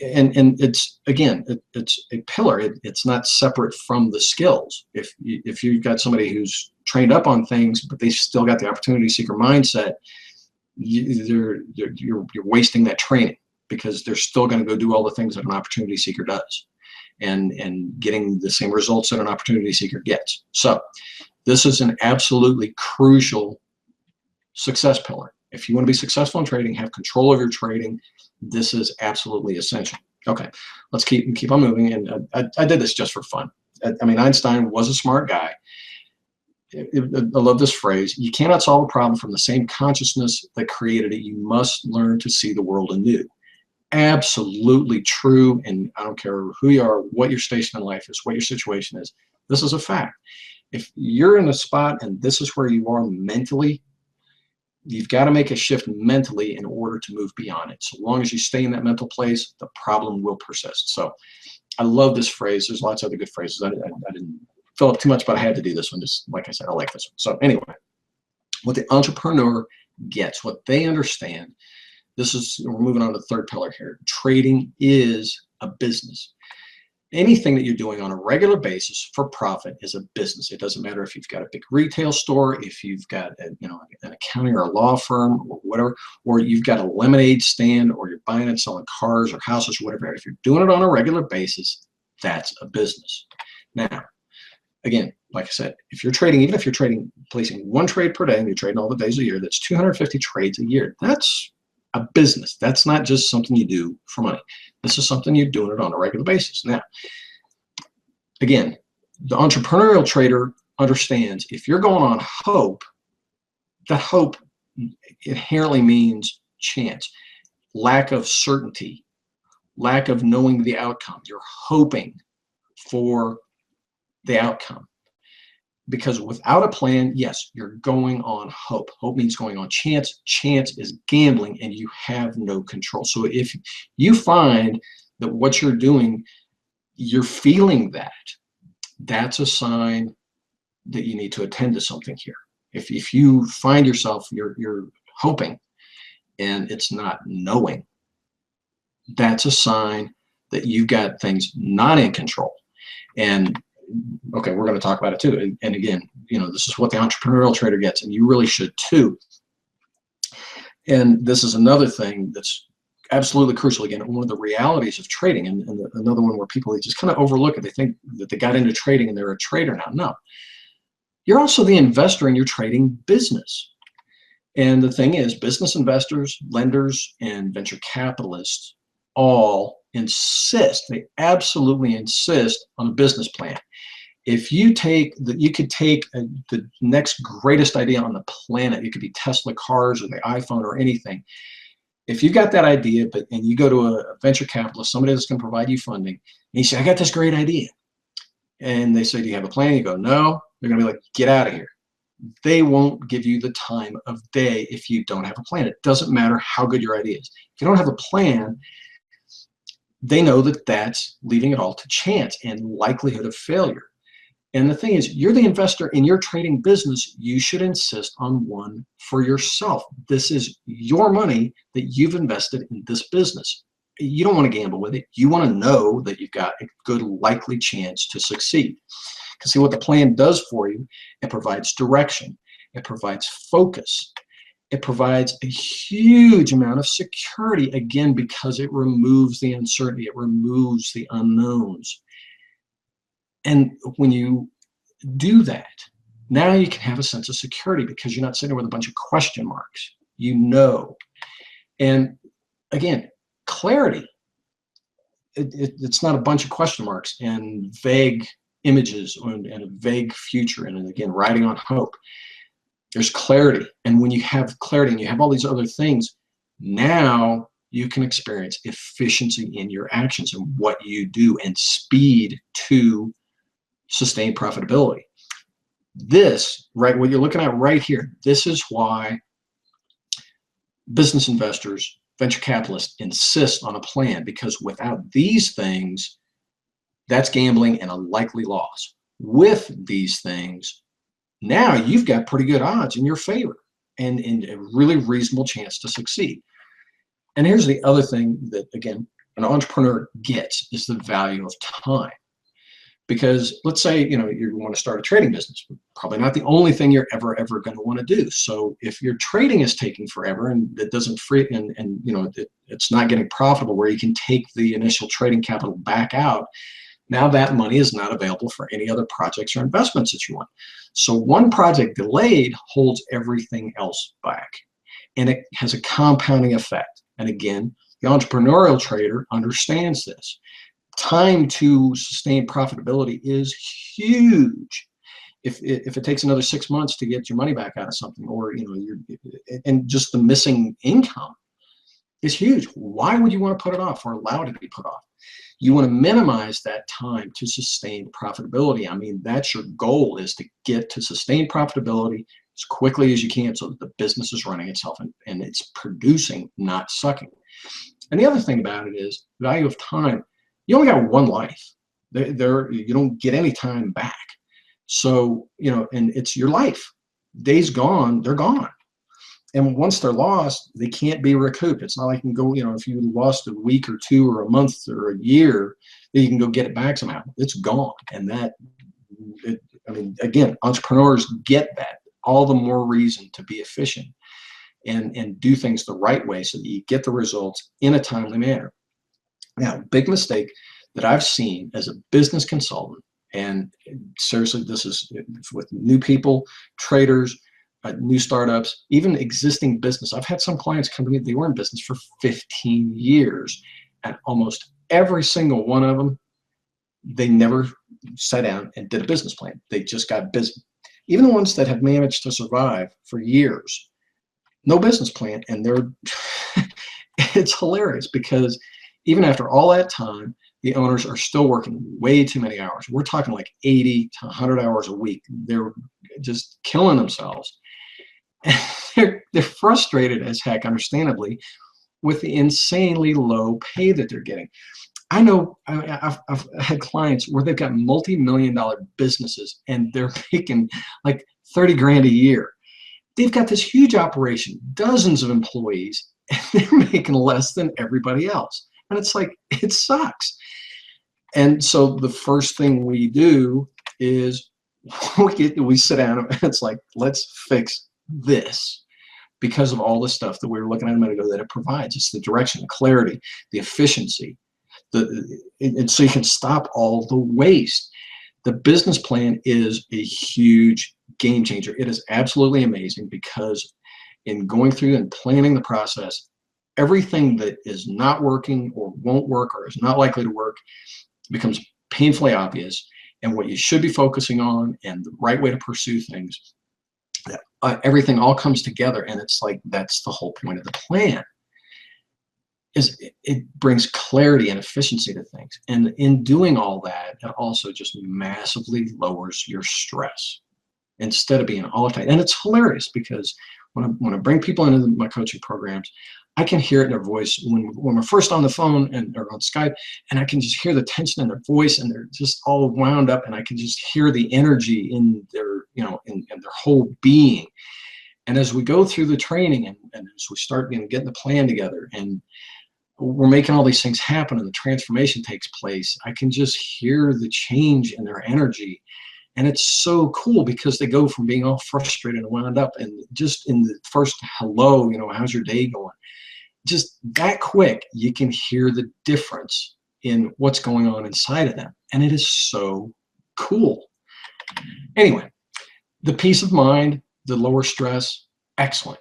and it's, again, it's a pillar. It's not separate from the skills. If you've got somebody who's trained up on things, but they still got the opportunity seeker mindset, you're wasting that training, because they're still going to go do all the things that an opportunity seeker does, and getting the same results that an opportunity seeker gets. So this is an absolutely crucial success pillar. If you want to be successful in trading, have control of your trading, this is absolutely essential. Okay, let's keep on moving. And I did this just for fun. I mean, Einstein was a smart guy. I love this phrase: you cannot solve a problem from the same consciousness that created it. You must learn to see the world anew. Absolutely true. And I don't care who you are, what your station in life is, what your situation is. This is a fact. If you're in a spot and this is where you are mentally, you've got to make a shift mentally in order to move beyond it. So long as you stay in that mental place, the problem will persist. So I love this phrase. There's lots of other good phrases. I didn't fill up too much, but I had to do this one. Just like I said, I like this one. So anyway, what the entrepreneur gets, what they understand, we're moving on to the third pillar here. Trading is a business. Anything that you're doing on a regular basis for profit is a business. It doesn't matter if you've got a big retail store, if you've got an accounting or a law firm or whatever, or you've got a lemonade stand, or you're buying and selling cars or houses or whatever. If you're doing it on a regular basis, that's a business. Now, again, like I said, if you're trading, even if you're placing one trade per day and you're trading all the days a year, that's 250 trades a year. That's a business. That's not just something you do for money. This is something you're doing it on a regular basis. Now, again, the entrepreneurial trader understands if you're going on hope, that hope inherently means chance, lack of certainty, lack of knowing the outcome. You're hoping for the outcome. Because without a plan, yes, you're going on hope. Hope means going on chance. Chance is gambling, and you have no control. So if you find that what you're doing, you're feeling that's a sign that you need to attend to something here. If you find yourself, you're hoping, and it's not knowing, that's a sign that you've got things not in control. And okay, we're going to talk about it too. And again, this is what the entrepreneurial trader gets, and you really should too. And this is another thing that's absolutely crucial. Again, one of the realities of trading, and another one where people just kind of overlook it. They think that they got into trading and they're a trader now. No, you're also the investor in your trading business. And the thing is, business investors, lenders, and venture capitalists all insist, they absolutely insist on a business plan. If you could take the next greatest idea on the planet, it could be Tesla cars or the iPhone or anything. If you've got that idea, and you go to a venture capitalist, somebody that's going to provide you funding, and you say, I got this great idea. And they say, do you have a plan? You go, no. They're going to be like, get out of here. They won't give you the time of day if you don't have a plan. It doesn't matter how good your idea is. If you don't have a plan, they know that that's leaving it all to chance and likelihood of failure. And the thing is, you're the investor in your trading business. You should insist on one for yourself. This is your money that you've invested in this business. You don't want to gamble with it. You want to know that you've got a good likely chance to succeed. Because see, what the plan does for you, it provides direction. It provides focus. It provides a huge amount of security, again, because it removes the uncertainty. It removes the unknowns. And when you do that, now you can have a sense of security because you're not sitting there with a bunch of question marks. You know. And again, clarity. It's not a bunch of question marks and vague images and a vague future. And again, riding on hope. There's clarity. And when you have clarity and you have all these other things, now you can experience efficiency in your actions and what you do and speed to sustained profitability. This, right, what you're looking at right here, this is why business investors, venture capitalists insist on a plan, because without these things, that's gambling and a likely loss. With these things, now you've got pretty good odds in your favor and a really reasonable chance to succeed. And here's the other thing that, again, an entrepreneur gets is the value of time. Because let's say, you know, you want to start a trading business, probably not the only thing you're ever going to want to do. So if your trading is taking forever and it doesn't free and you know, it's not getting profitable where you can take the initial trading capital back out, now that money is not available for any other projects or investments that you want. So one project delayed holds everything else back, and it has a compounding effect. And again, the entrepreneurial trader understands this. Time to sustain profitability is huge. If it takes another 6 months to get your money back out of something, or you know, and just the missing income is huge. Why would you want to put it off or allow it to be put off? You want to minimize that time to sustain profitability. I mean, that's your goal, is to get to sustained profitability as quickly as you can so that the business is running itself and it's producing, not sucking. And the other thing about it is value of time. You only got one life. You don't get any time back. So, you know, and it's your life. Days gone, they're gone. And once they're lost, they can't be recouped. It's not like you can go, you know, if you lost a week or two or a month or a year, then you can go get it back somehow. It's gone. And I mean, again, entrepreneurs get that. All the more reason to be efficient and do things the right way so that you get the results in a timely manner. Now, big mistake that I've seen as a business consultant, and seriously, this is with new people, traders, new startups, even existing business. I've had some clients come to me, they were in business for 15 years, and almost every single one of them, they never sat down and did a business plan. They just got busy. Even the ones that have managed to survive for years, no business plan, and they're, it's hilarious because even after all that time, the owners are still working way too many hours. We're talking like 80 to 100 hours a week. They're just killing themselves. And they're frustrated as heck, understandably, with the insanely low pay that they're getting. I know I've had clients where they've got multi-million-dollar businesses and they're making like 30 grand a year. They've got this huge operation, dozens of employees, and they're making less than everybody else. And it's like, it sucks. And so the first thing we do is we sit down and it's like, let's fix this, because of all the stuff that we were looking at a minute ago that it provides. It's the direction, the clarity, the efficiency, and so you can stop all the waste. The business plan is a huge game changer. It is absolutely amazing because in going through and planning the process, everything that is not working or won't work or is not likely to work becomes painfully obvious, and what you should be focusing on and the right way to pursue things. Everything all comes together, and it's like that's the whole point of the plan. Is it brings clarity and efficiency to things, and in doing all that, it also just massively lowers your stress instead of being all the time. And it's hilarious because when I bring people into my coaching programs, I can hear it in their voice when we're first on the phone or on Skype, and I can just hear the tension in their voice, and they're just all wound up, and I can just hear the energy in their, you know, in their whole being. And as we go through the training and as we start, you know, getting the plan together and we're making all these things happen and the transformation takes place, I can just hear the change in their energy. And it's so cool because they go from being all frustrated and wound up, and just in the first hello, you know, how's your day going? Just that quick, you can hear the difference in what's going on inside of them. And it is so cool. Anyway, the peace of mind, the lower stress, excellent.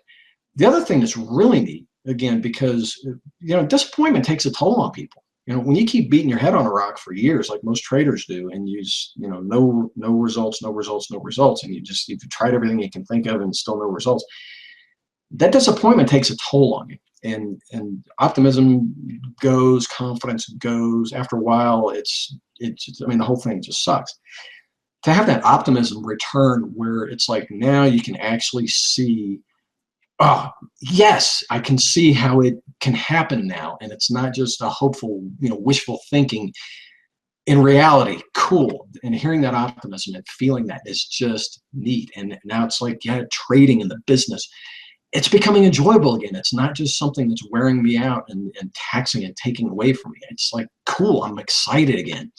The other thing that's really neat, again, because, you know, disappointment takes a toll on people. You know, when you keep beating your head on a rock for years, like most traders do, and you know, no results, and you've tried everything you can think of and still no results, that disappointment takes a toll on you. And optimism goes, confidence goes. After a while, it's I mean, the whole thing just sucks. To have that optimism return where it's like now you can actually see, oh, yes, I can see how it can happen now. And it's not just a hopeful, you know, wishful thinking. In reality, cool. And hearing that optimism and feeling that is just neat. And now it's like, yeah, trading in the business. it's becoming enjoyable again. It's not just something that's wearing me out and taxing and taking away from me. It's like, cool, I'm excited again.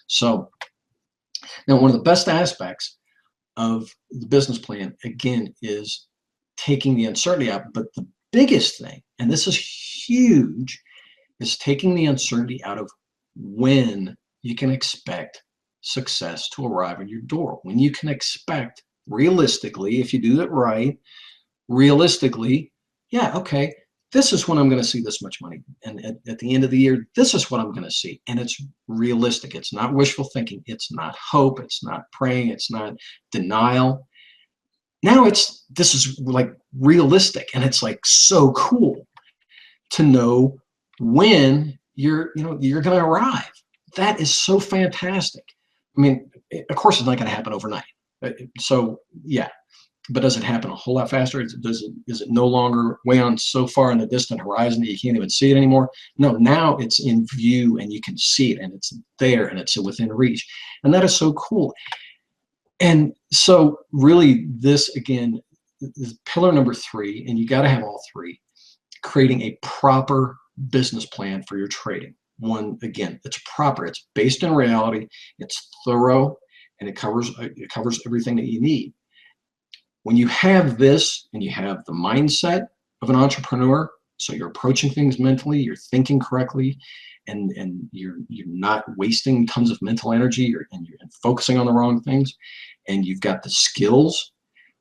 So now one of the best aspects of the business plan, again, is taking the uncertainty out. But the biggest thing, and this is huge, is taking the uncertainty out of when you can expect success to arrive at your door. When you can expect, realistically, if you do it right, realistically, yeah, okay, this is when I'm going to see this much money. And at the end of the year, this is what I'm going to see. And it's realistic. It's not wishful thinking. It's not hope. It's not praying. It's not denial. Now this is like realistic. And it's like so cool to know when you're going to arrive. That is so fantastic. I mean, of course, it's not going to happen overnight. So yeah. But does it happen a whole lot faster? Is it no longer way on so far in the distant horizon that you can't even see it anymore? No, now it's in view and you can see it and it's there and it's within reach. And that is so cool. And so really this, again, is pillar number 3, and you got to have all 3, creating a proper business plan for your trading. One, again, it's proper, it's based in reality, it's thorough, and it covers everything that you need. When you have this and you have the mindset of an entrepreneur, so you're approaching things mentally, you're thinking correctly, and you're not wasting tons of mental energy and you're focusing on the wrong things, and you've got the skills.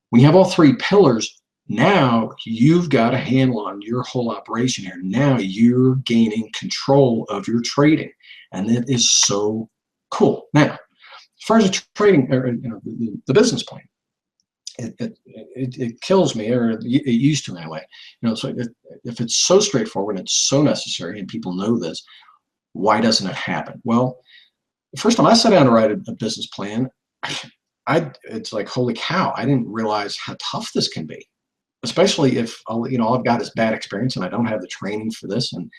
When you have all 3 pillars, now you've got a handle on your whole operation here. Now you're gaining control of your trading, and it is so cool. Now, as far as the trading, or the business plan, it kills me, or it used to anyway. So if it's so straightforward and it's so necessary and people know this, why doesn't it happen? Well, the first time I sat down to write a business plan, it's like, holy cow, I didn't realize how tough this can be, especially if all I've got is bad experience and I don't have the training for this, and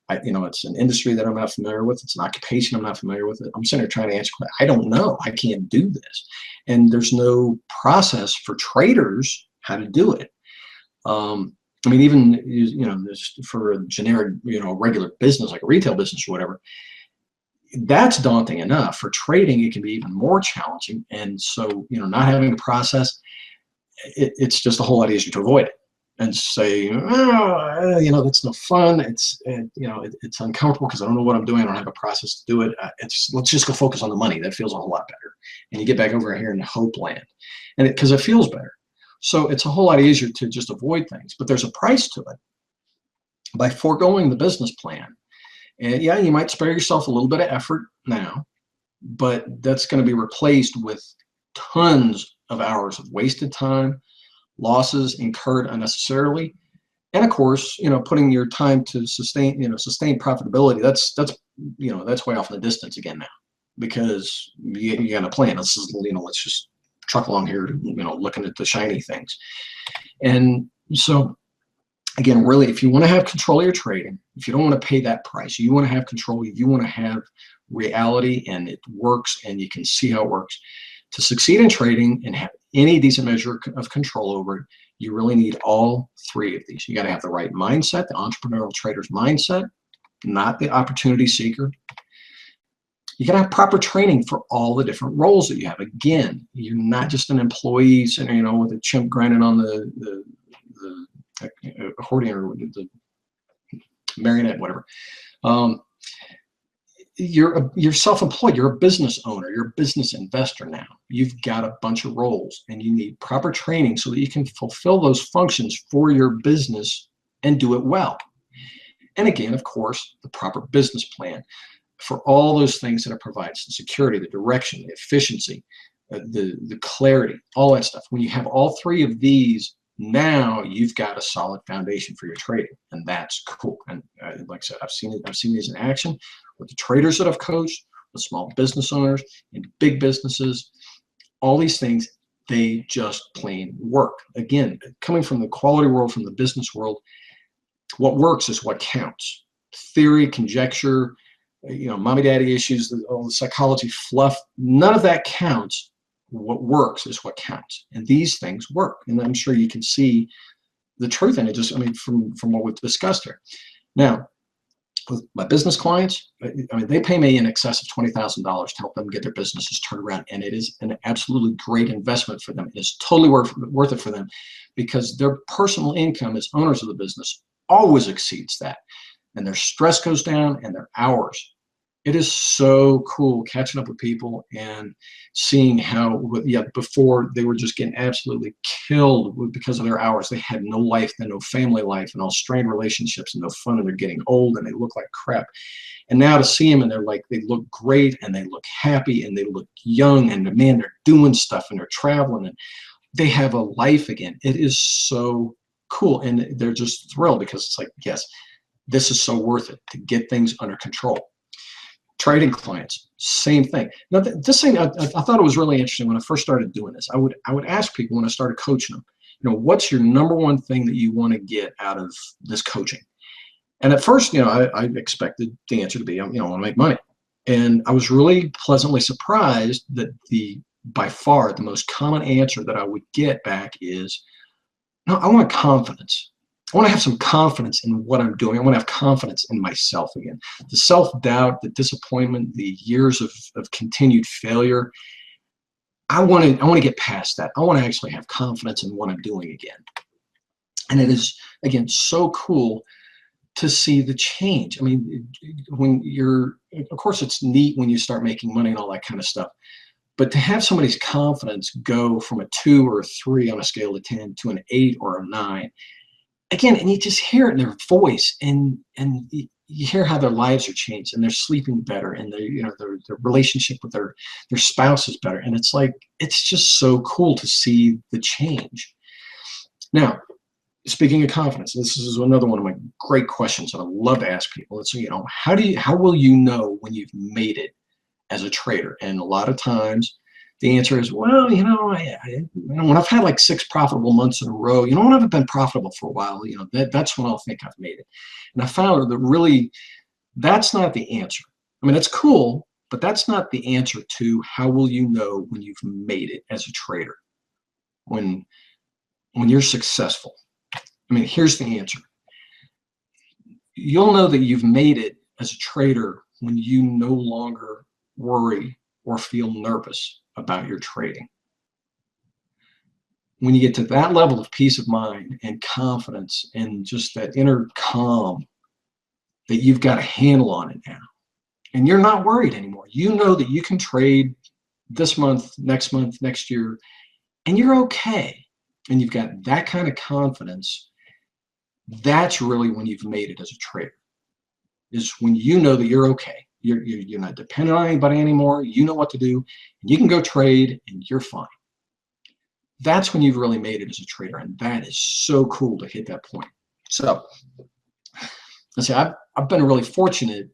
it's an industry that I'm not familiar with. It's an occupation I'm not familiar with. I'm sitting there trying to answer, I don't know. I can't do this. And there's no process for traders how to do it. I mean, even, for a generic, regular business, like a retail business or whatever, that's daunting enough. For trading, it can be even more challenging. And so, not having a process, it's just a whole lot easier to avoid it and say, that's no fun. It's uncomfortable because I don't know what I'm doing. I don't have a process to do it. Let's just go focus on the money. That feels a whole lot better. And you get back over here in hope land, and because it feels better. So it's a whole lot easier to just avoid things. But there's a price to it by foregoing the business plan. And yeah, you might spare yourself a little bit of effort now, but that's going to be replaced with tons of hours of wasted time, losses incurred unnecessarily, and of course, putting your time to sustain profitability. That's way off in the distance again now, because you got a plan. Let's just truck along here, looking at the shiny things. And so, again, really, if you want to have control of your trading, if you don't want to pay that price, you want to have control, you want to have reality, and it works, and you can see how it works. To succeed in trading and have any decent measure of control over it, you really need all 3 of these. You got to have the right mindset, the entrepreneurial trader's mindset, not the opportunity seeker. You got to have proper training for all the different roles that you have. Again, you're not just an employee sitting, with a chimp grinding on the accordion or the marionette, whatever. You're self-employed. You're a business owner. You're a business investor now. You've got a bunch of roles, and you need proper training so that you can fulfill those functions for your business and do it well. And again, of course, the proper business plan for all those things that it provides: the security, the direction, the efficiency, the clarity, all that stuff. When you have all 3 of these, now you've got a solid foundation for your trading, and that's cool. And like I said, I've seen these in action with the traders that I've coached, with small business owners in big businesses. All these things, they just plain work. Again, coming from the quality world, from the business world, what works is what counts. Theory, conjecture, mommy daddy issues, all the psychology fluff, none of that counts. What works is what counts, and these things work. And I'm sure you can see the truth in it, just, I mean, from what we've discussed here. Now, with my business clients, I mean, they pay me in excess of $20,000 to help them get their businesses turned around, and it is an absolutely great investment for them. It is totally worth it for them, because their personal income as owners of the business always exceeds that, and their stress goes down and their hours. It is so cool catching up with people and seeing how, yeah, before they were just getting absolutely killed because of their hours. They had no life, then no family life, and all strained relationships and no fun, and they're getting old and they look like crap. And now to see them, and they're like, they look great and they look happy and they look young, and man, they're doing stuff and they're traveling and they have a life again. It is so cool, and they're just thrilled, because it's like, yes, this is so worth it to get things under control. Trading clients, same thing. Now, this thing, I thought it was really interesting when I first started doing this. I would ask people when I started coaching them, what's your number one thing that you want to get out of this coaching? And at first, I expected the answer to be, I want to make money. And I was really pleasantly surprised that by far the most common answer that I would get back is, no, I want confidence. I want to have some confidence in what I'm doing. I want to have confidence in myself again. The self-doubt, the disappointment, the years of continued failure, I want to get past that. I want to actually have confidence in what I'm doing again. And it is, again, so cool to see the change. I mean, when of course, it's neat when you start making money and all that kind of stuff. But to have somebody's confidence go from a 2 or a 3 on a scale of 10 to an 8 or a 9, again, and you just hear it in their voice, and you hear how their lives are changed, and they're sleeping better, and their relationship with their spouse is better, and it's like, it's just so cool to see the change. Now, speaking of confidence, this is another one of my great questions that I love to ask people. It's, how will you know when you've made it as a trader? And a lot of times the answer is, well, when I've had like 6 profitable months in a row, when I've been profitable for a while, that's when I'll think I've made it. And I found that really, that's not the answer. I mean, that's cool, but that's not the answer to how will you know when you've made it as a trader, when you're successful. I mean, here's the answer. You'll know that you've made it as a trader when you no longer worry or feel nervous about your trading. When you get to that level of peace of mind and confidence and just that inner calm, that you've got a handle on it now, and you're not worried anymore. You know that you can trade this month, next year, and you're okay. And you've got that kind of confidence. That's really when you've made it as a trader, is when you know that you're okay. You're not dependent on anybody anymore. You know what to do, and you can go trade, and you're fine. That's when you've really made it as a trader, and that is so cool to hit that point. So, let's say I've been really fortunate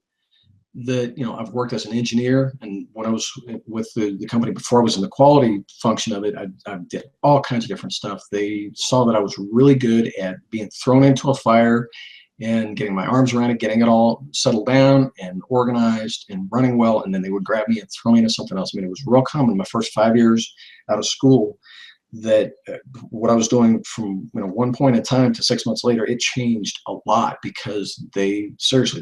that I've worked as an engineer, and when I was with the company before I was in the quality function of it, I did all kinds of different stuff. They saw that I was really good at being thrown into a fire and getting my arms around it, getting it all settled down and organized and running well, and then they would grab me and throw me into something else. I mean, it was real common in my first 5 years out of school that what I was doing from one point in time to 6 months later, it changed a lot, because they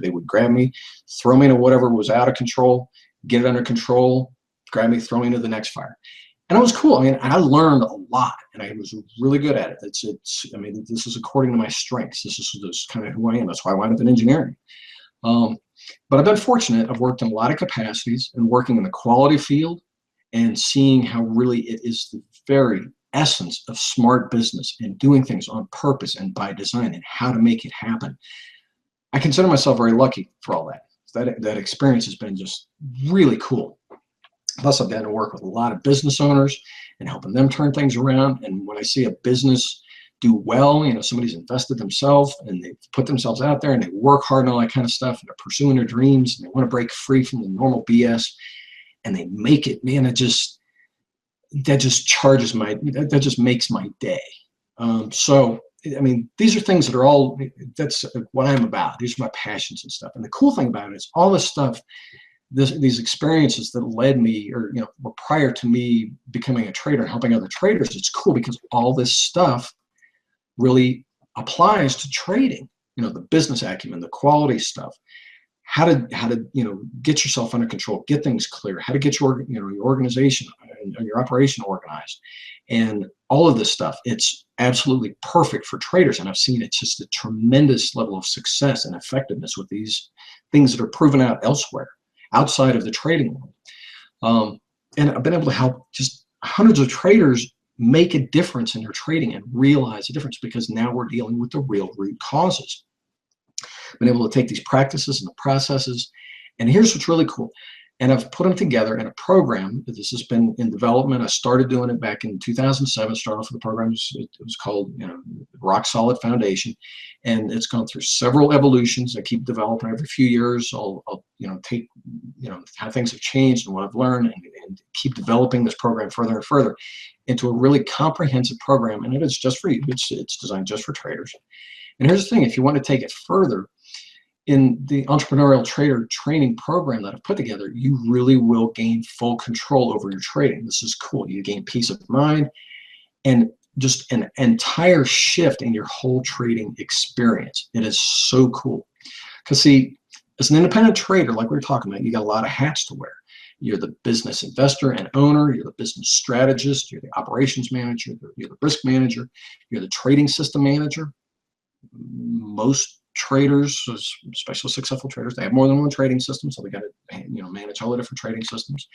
would grab me, throw me into whatever was out of control, get it under control, grab me, throw me into the next fire. And it was cool. I mean, I learned a lot, and I was really good at it. I mean, this is according to my strengths. This is kind of who I am. That's why I wound up in engineering. But I've been fortunate. I've worked in a lot of capacities, and working in the quality field and seeing how really it is the very essence of smart business and doing things on purpose and by design and how to make it happen. I consider myself very lucky for all that. That experience has been just really cool. Plus, I've gotten to work with a lot of business owners and helping them turn things around. And when I see a business do well, somebody's invested themselves and they put themselves out there and they work hard and all that kind of stuff, and they're pursuing their dreams and they want to break free from the normal BS, and they make it, man, that just makes my day. So, I mean, these are things that are all, that's what I'm about. These are my passions and stuff. And the cool thing about it is all this stuff, these experiences that led me, or were prior to me becoming a trader and helping other traders, it's cool because all this stuff really applies to trading. The business acumen, the quality stuff, how to get yourself under control, get things clear, how to get your your organization and your operation organized, and all of this stuff. It's absolutely perfect for traders, and I've seen it's just a tremendous level of success and effectiveness with these things that are proven out elsewhere outside of the trading world. And I've been able to help just hundreds of traders make a difference in their trading and realize the difference, because now we're dealing with the real root causes. Been able to take these practices and the processes, and here's what's really cool. And I've put them together in a program. This has been in development. I started doing it back in 2007. Started off with the program. It was called Rock Solid Foundation, and it's gone through several evolutions. I keep developing every few years. I'll take how things have changed and what I've learned, and keep developing this program further and further into a really comprehensive program. And it is just for you. It's designed just for traders. And here's the thing: if you want to take it further, in the entrepreneurial trader training program that I've put together, you really will gain full control over your trading. This is cool. You gain peace of mind and just an entire shift in your whole trading experience. It is so cool. Because see, as an independent trader, like we were talking about, you got a lot of hats to wear. You're the business investor and owner, you're the business strategist, you're the operations manager, you're the risk manager, you're the trading system manager. Most traders, especially successful traders, they have more than one trading system, so they got to manage all the different trading systems.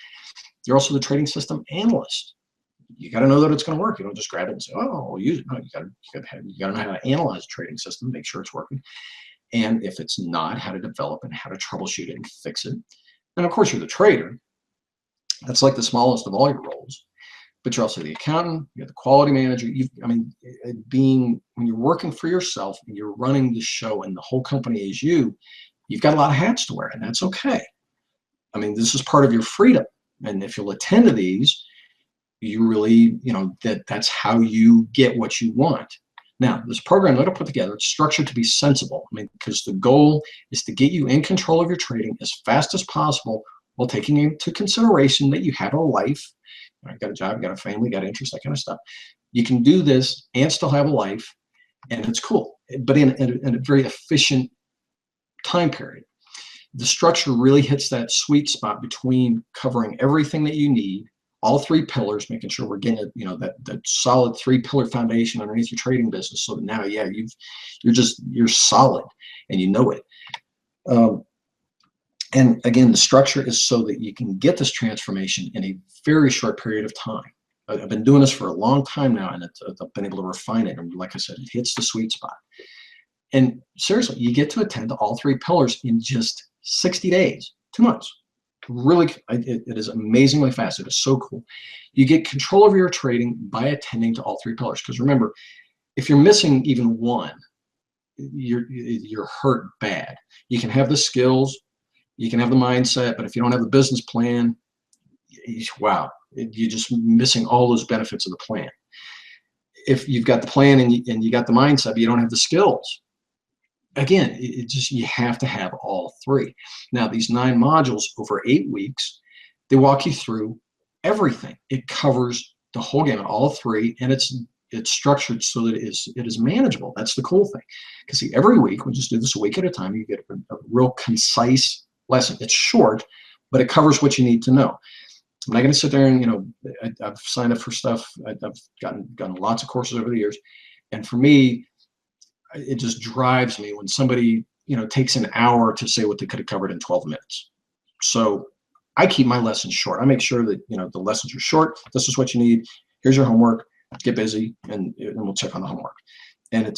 You're also the trading system analyst. You got to know that it's going to work. You don't just grab it and say, "Oh, we'll use it." No, you got to know how to analyze the trading system, make sure it's working, and if it's not, how to develop and how to troubleshoot it and fix it. And of course, you're the trader. That's like the smallest of all your roles. But you're also the accountant, you're the quality manager. When you're working for yourself and you're running the show and the whole company is you, you've got a lot of hats to wear, and that's okay. This is part of your freedom. And if you'll attend to these, you really, that's how you get what you want. Now, this program that I put together, it's structured to be sensible. Because the goal is to get you in control of your trading as fast as possible, while taking into consideration that you have a life. You got a job, you got a family, you got interest, that kind of stuff. You can do this and still have a life, and it's cool, but in a very efficient time period. The structure really hits that sweet spot between covering everything that you need, all three pillars, making sure we're getting that solid 3-pillar foundation underneath your trading business, so that now, you're solid and you know it. And again, the structure is so that you can get this transformation in a very short period of time. I've been doing this for a long time now, and I've been able to refine it. And like I said, it hits the sweet spot. And seriously, you get to attend to all 3 pillars in just 60 days, 2 months. Really, it is amazingly fast. It is so cool. You get control of your trading by attending to all 3 pillars. Because remember, if you're missing even one, you're hurt bad. You can have the skills, you can have the mindset, but if you don't have the business plan, wow, you're just missing all those benefits of the plan. If you've got the plan and you got the mindset, but you don't have the skills, again, you have to have all 3. Now, these 9 modules over 8 weeks, they walk you through everything. It covers the whole gamut, all 3, and it's structured so that it is manageable. That's the cool thing. Because see, every week, we just do this a week at a time, you get a real concise lesson. It's short, but it covers what you need to know. I'm not going to sit there and, I've signed up for stuff. I've gotten lots of courses over the years. And for me, it just drives me when somebody, takes an hour to say what they could have covered in 12 minutes. So I keep my lessons short. I make sure that, the lessons are short. This is what you need. Here's your homework. Get busy, and we'll check on the homework. And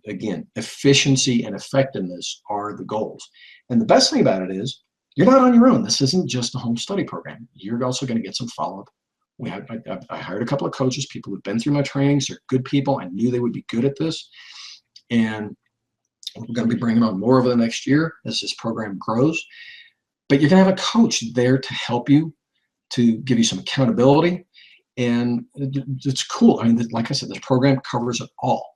again, efficiency and effectiveness are the goals. And the best thing about it is you're not on your own. This isn't just a home study program. You're also going to get some follow-up. I hired a couple of coaches, people who've been through my trainings. They're good people. I knew they would be good at this. And we're going to be bringing on more over the next year as this program grows. But you're going to have a coach there to help you, to give you some accountability. And it's cool. Like I said, this program covers it all.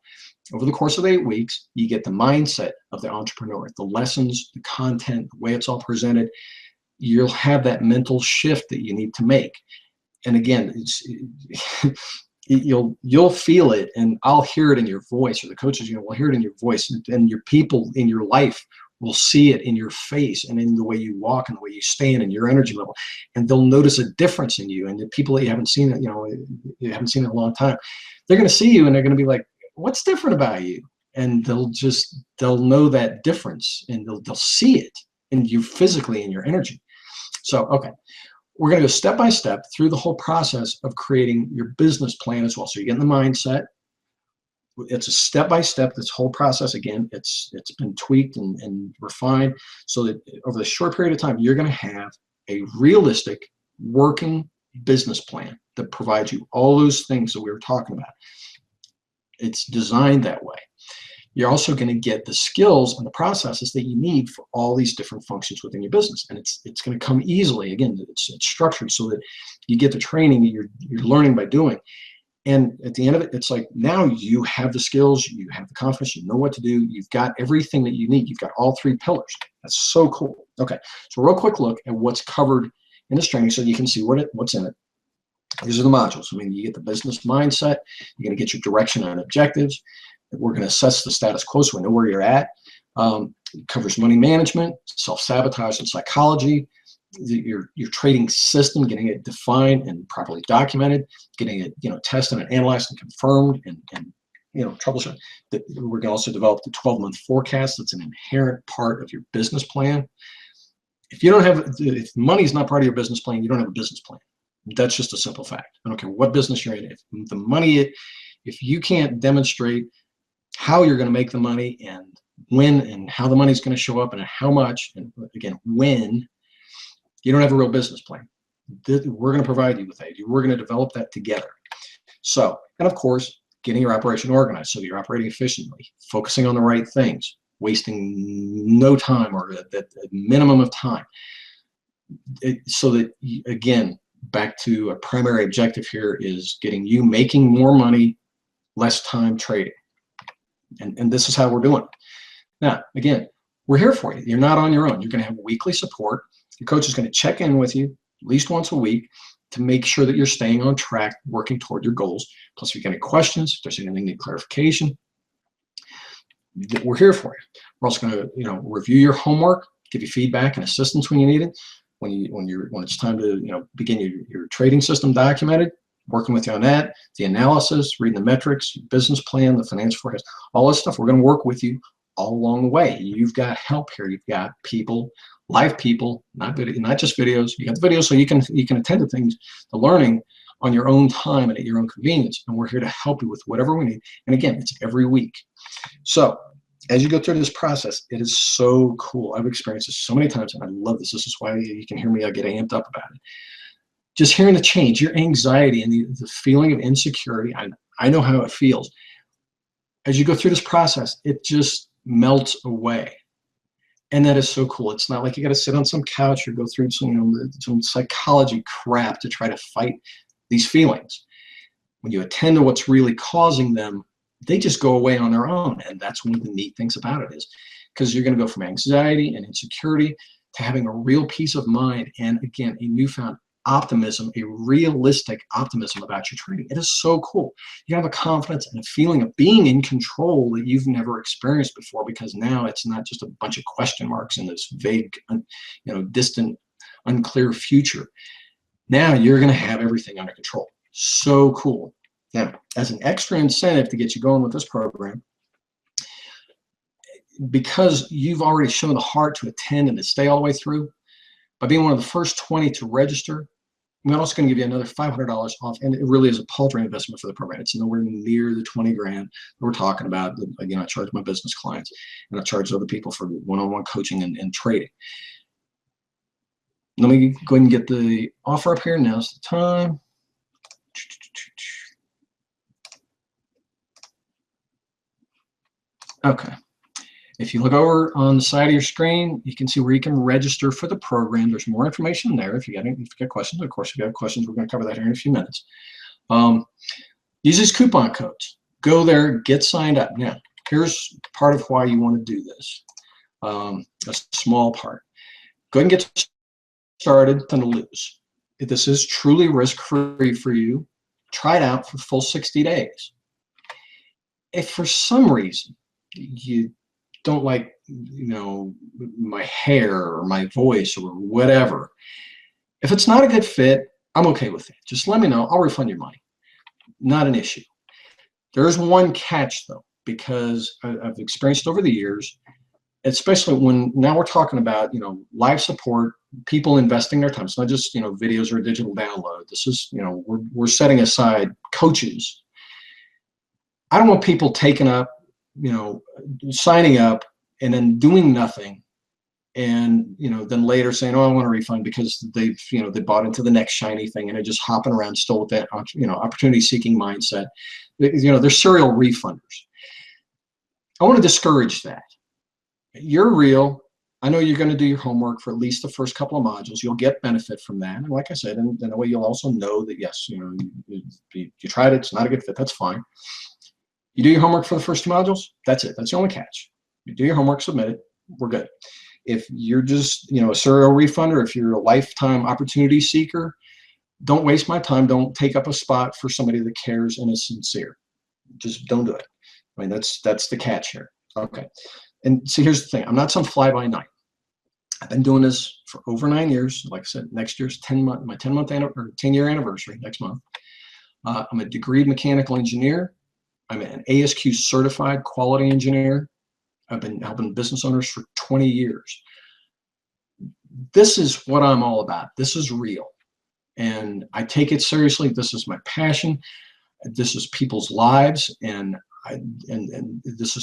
Over the course of 8 weeks, you get the mindset of the entrepreneur, the lessons, the content, the way it's all presented. You'll have that mental shift that you need to make. And again, you'll feel it, and I'll hear it in your voice, or the coaches will hear it in your voice, and your people in your life will see it in your face and in the way you walk and the way you stand and your energy level, and they'll notice a difference in you. And the people that you haven't seen, you haven't seen in a long time, they're going to see you and they're going to be like, what's different about you? And they'll know that difference, and they'll see it in you physically, in your energy. So, okay. We're going to go step by step through the whole process of creating your business plan as well. So you get in the mindset. It's a step by step. This whole process, again, it's been tweaked and refined so that over the short period of time, you're going to have a realistic working business plan that provides you all those things that we were talking about. It's designed that way. You're also going to get the skills and the processes that you need for all these different functions within your business. And it's going to come easily. Again, it's structured so that you get the training that you're learning by doing. And at the end of it, it's like, now you have the skills, you have the confidence, you know what to do, you've got everything that you need. You've got all three pillars. That's so cool. Okay, so real quick look at what's covered in this training so you can see what's in it. These are the modules. I mean, you get the business mindset, you're going to get your direction and objectives. We're going to assess the status quo so we know where you're at. It covers money management, self-sabotage and psychology, your trading system, getting it defined and properly documented, getting it tested and analyzed and confirmed, and troubleshoot. We're going to also develop the 12-month forecast. That's an inherent part of your business plan. If money is not part of your business plan, you don't have a business plan. That's just a simple fact. I don't care what business you're in. If you can't demonstrate how you're going to make the money, and when, and how the money is going to show up, and how much, and again, when, you don't have a real business plan. We're going to provide you with that. We're going to develop that together. So, and of course, getting your operation organized so that you're operating efficiently, focusing on the right things, wasting no time, or that minimum of time. So that, again, back to a primary objective here is getting you making more money, less time trading. And this is how we're doing it. Now, again, we're here for you. You're not on your own. You're going to have weekly support. Your coach is going to check in with you at least once a week to make sure that you're staying on track, working toward your goals. Plus, if you get any questions, if there's anything you need clarification, we're here for you. We're also going to, review your homework, give you feedback and assistance when you need it. When it's time to, begin your trading system documented, working with you on that, the analysis, reading the metrics, business plan, the financial forecast, all this stuff. We're going to work with you all along the way. You've got help here. You've got people, live people, not just videos. You got the videos so you can attend to things, the learning on your own time and at your own convenience. And we're here to help you with whatever we need. And again, it's every week. So as you go through this process, it is so cool. I've experienced this so many times, and I love this. This is why you can hear me. I get amped up about it. Just hearing the change, your anxiety and the feeling of insecurity, I know how it feels. As you go through this process, it just melts away. And that is so cool. It's not like you got to sit on some couch or go through some psychology crap to try to fight these feelings. When you attend to what's really causing them, they just go away on their own. And that's one of the neat things about it, is because you're going to go from anxiety and insecurity to having a real peace of mind, and again, a newfound optimism, a realistic optimism about your trading. It is so cool. You have a confidence and a feeling of being in control that you've never experienced before, because now it's not just a bunch of question marks in this vague, distant, unclear future. Now you're going to have everything under control. So cool. Now, as an extra incentive to get you going with this program, because you've already shown the heart to attend and to stay all the way through, by being one of the first 20 to register, we're also going to give you another $500 off, and it really is a paltry investment for the program. It's nowhere near the 20 grand that we're talking about. Again, I charge my business clients, and I charge other people for one-on-one coaching and trading. Let me go ahead and get the offer up here. Now's the time. Okay. If you look over on the side of your screen, you can see where you can register for the program. There's more information there. If you got questions, of course, if you have questions, we're going to cover that here in a few minutes. Use these coupon codes. Go there, get signed up. Now, here's part of why you want to do this. A small part. Go ahead and get started to lose. This is truly risk-free for you. Try it out for the full 60 days. If for some reason you don't like, my hair or my voice or whatever, if it's not a good fit, I'm okay with it. Just let me know. I'll refund your money. Not an issue. There's one catch though, because I've experienced over the years, especially when now we're talking about, live support, people investing their time. It's not just, videos or a digital download. This is, we're setting aside coaches. I don't want people taking up, signing up and then doing nothing. And, then later saying, oh, I want a refund because they've, they bought into the next shiny thing and they're just hopping around still with that, opportunity seeking mindset. They're serial refunders. I want to discourage that. You're real. I know you're going to do your homework for at least the first couple of modules. You'll get benefit from that. And like I said, and that way you'll also know that, yes, you tried it. It's not a good fit. That's fine. You do your homework for the first 2 modules. That's it. That's the only catch. You do your homework, submit it. We're good. If you're just, a serial refunder, if you're a lifetime opportunity seeker, don't waste my time. Don't take up a spot for somebody that cares and is sincere. Just don't do it. I mean, that's the catch here. Okay. And so here's the thing. I'm not some fly-by-night. I've been doing this for over 9 years. Like I said, next year's my 10-year anniversary next month. I'm a degreed mechanical engineer. I'm an ASQ certified quality engineer. I've been helping business owners for 20 years. This is what I'm all about. This is real. And I take it seriously. This is my passion. This is people's lives. And this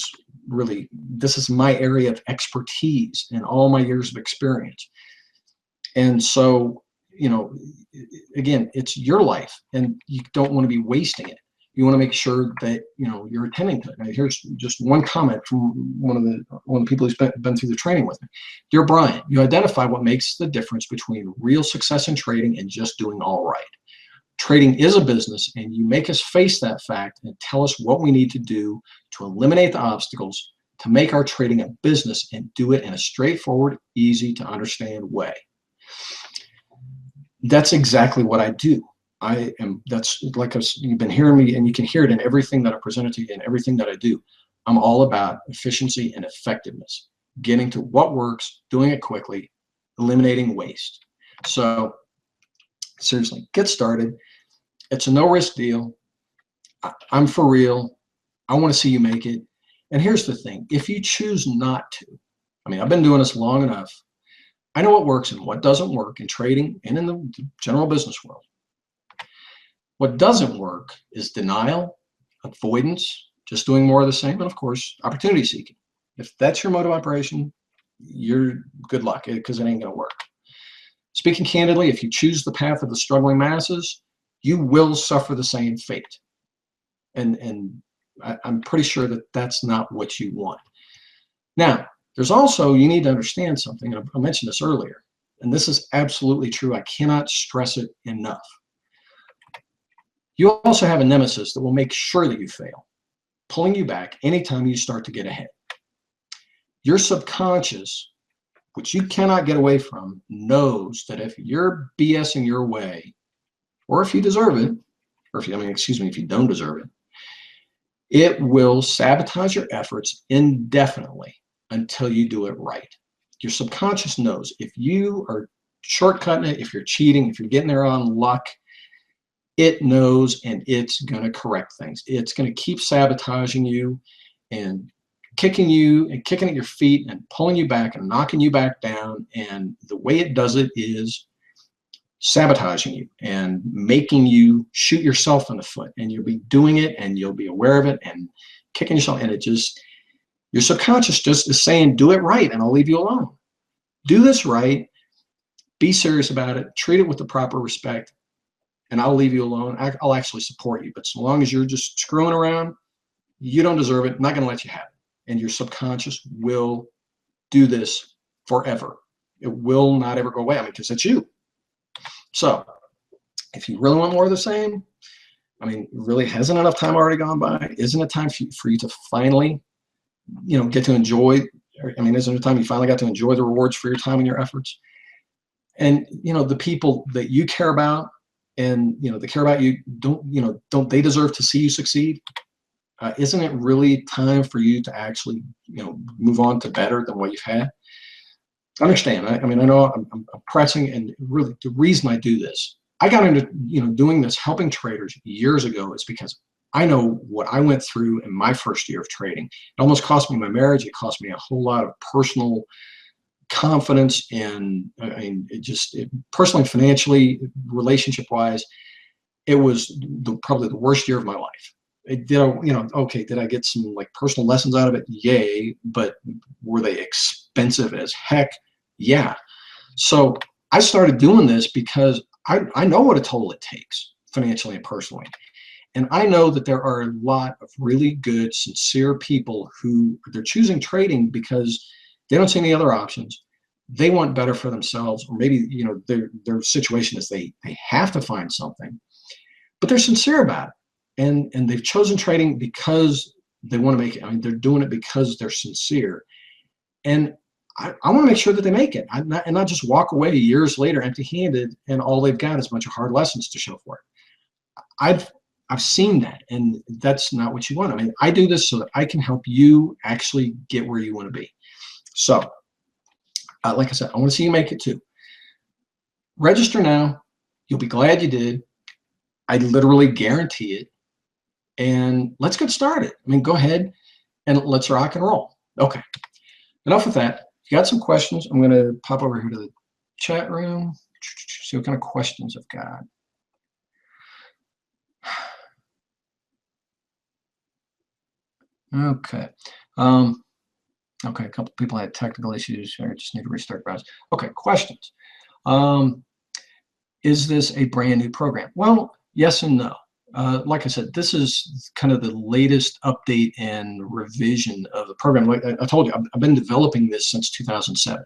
is my area of expertise and all my years of experience. And so, again, it's your life and you don't want to be wasting it. You want to make sure that, you're attending to it. Now, here's just one comment from one of the people who's been through the training with me. Dear Brian, you identify what makes the difference between real success in trading and just doing all right. Trading is a business, and you make us face that fact and tell us what we need to do to eliminate the obstacles to make our trading a business and do it in a straightforward, easy to understand way. That's exactly what I do. That's like you've been hearing me, and you can hear it in everything that I presented to you and everything that I do. I'm all about efficiency and effectiveness, getting to what works, doing it quickly, eliminating waste. So seriously, get started. It's a no-risk deal. I'm for real. I want to see you make it. And here's the thing. If you choose not to, I've been doing this long enough. I know what works and what doesn't work in trading and in the general business world. What doesn't work is denial, avoidance, just doing more of the same, and of course, opportunity seeking. If that's your mode of operation, you're good luck, because it ain't going to work. Speaking candidly, if you choose the path of the struggling masses, you will suffer the same fate. And I'm pretty sure that that's not what you want. Now, there's also, you need to understand something, and I mentioned this earlier, and this is absolutely true. I cannot stress it enough. You also have a nemesis that will make sure that you fail, pulling you back anytime you start to get ahead. Your subconscious, which you cannot get away from, knows that if you're BSing your way, or if you deserve it, or if you don't deserve it, it will sabotage your efforts indefinitely until you do it right. Your subconscious knows if you are shortcutting it, if you're cheating, if you're getting there on luck, it knows, and it's going to correct things. It's going to keep sabotaging you and kicking at your feet and pulling you back and knocking you back down. And the way it does it is sabotaging you and making you shoot yourself in the foot. And you'll be doing it and you'll be aware of it and kicking yourself. And your subconscious just is saying, do it right and I'll leave you alone. Do this right. Be serious about it. Treat it with the proper respect. And I'll leave you alone. I'll actually support you. But so long as you're just screwing around, you don't deserve it. I'm not going to let you have it. And your subconscious will do this forever. It will not ever go away. Because it's you. So if you really want more of the same, really hasn't enough time already gone by? Isn't it time for you to finally, get to enjoy? Isn't it time you finally got to enjoy the rewards for your time and your efforts? And, the people that you care about, and they care about you, don't they deserve to see you succeed? Isn't it really time for you to actually move on to better than what you've had? Understand, I mean, I know I'm pressing, and really the reason I do this, I got into doing this, helping traders years ago, is because I know what I went through in my first year of trading. It almost cost me my marriage. It cost me a whole lot of personal confidence, and I mean, personally, financially, relationship wise, it was probably the worst year of my life. Okay, did I get some like personal lessons out of it? Yay. But were they expensive as heck? Yeah. So I started doing this because I know what a toll it takes financially and personally. And I know that there are a lot of really good, sincere people who they're choosing trading because they don't see any other options. They want better for themselves, or maybe their situation is they have to find something, but they're sincere about it. And they've chosen trading because they want to make it. I mean, they're doing it because they're sincere. And I want to make sure that they make it, and not just walk away years later empty-handed, and all they've got is a bunch of hard lessons to show for it. I've seen that, and that's not what you want. I mean, I do this so that I can help you actually get where you want to be. So, like I said, I want to see you make it too. Register now. You'll be glad you did. I literally guarantee it. And let's get started. I mean, go ahead and let's rock and roll. Okay, enough with that. If you got some questions, I'm going to pop over here to the chat room, see what kind of questions I've got. Okay. Okay, a couple people had technical issues. I just need to restart browser. Okay, questions. Is this a brand new program? Well, yes and no. Like I said, this is kind of the latest update and revision of the program. Like I told you, I've been developing this since 2007.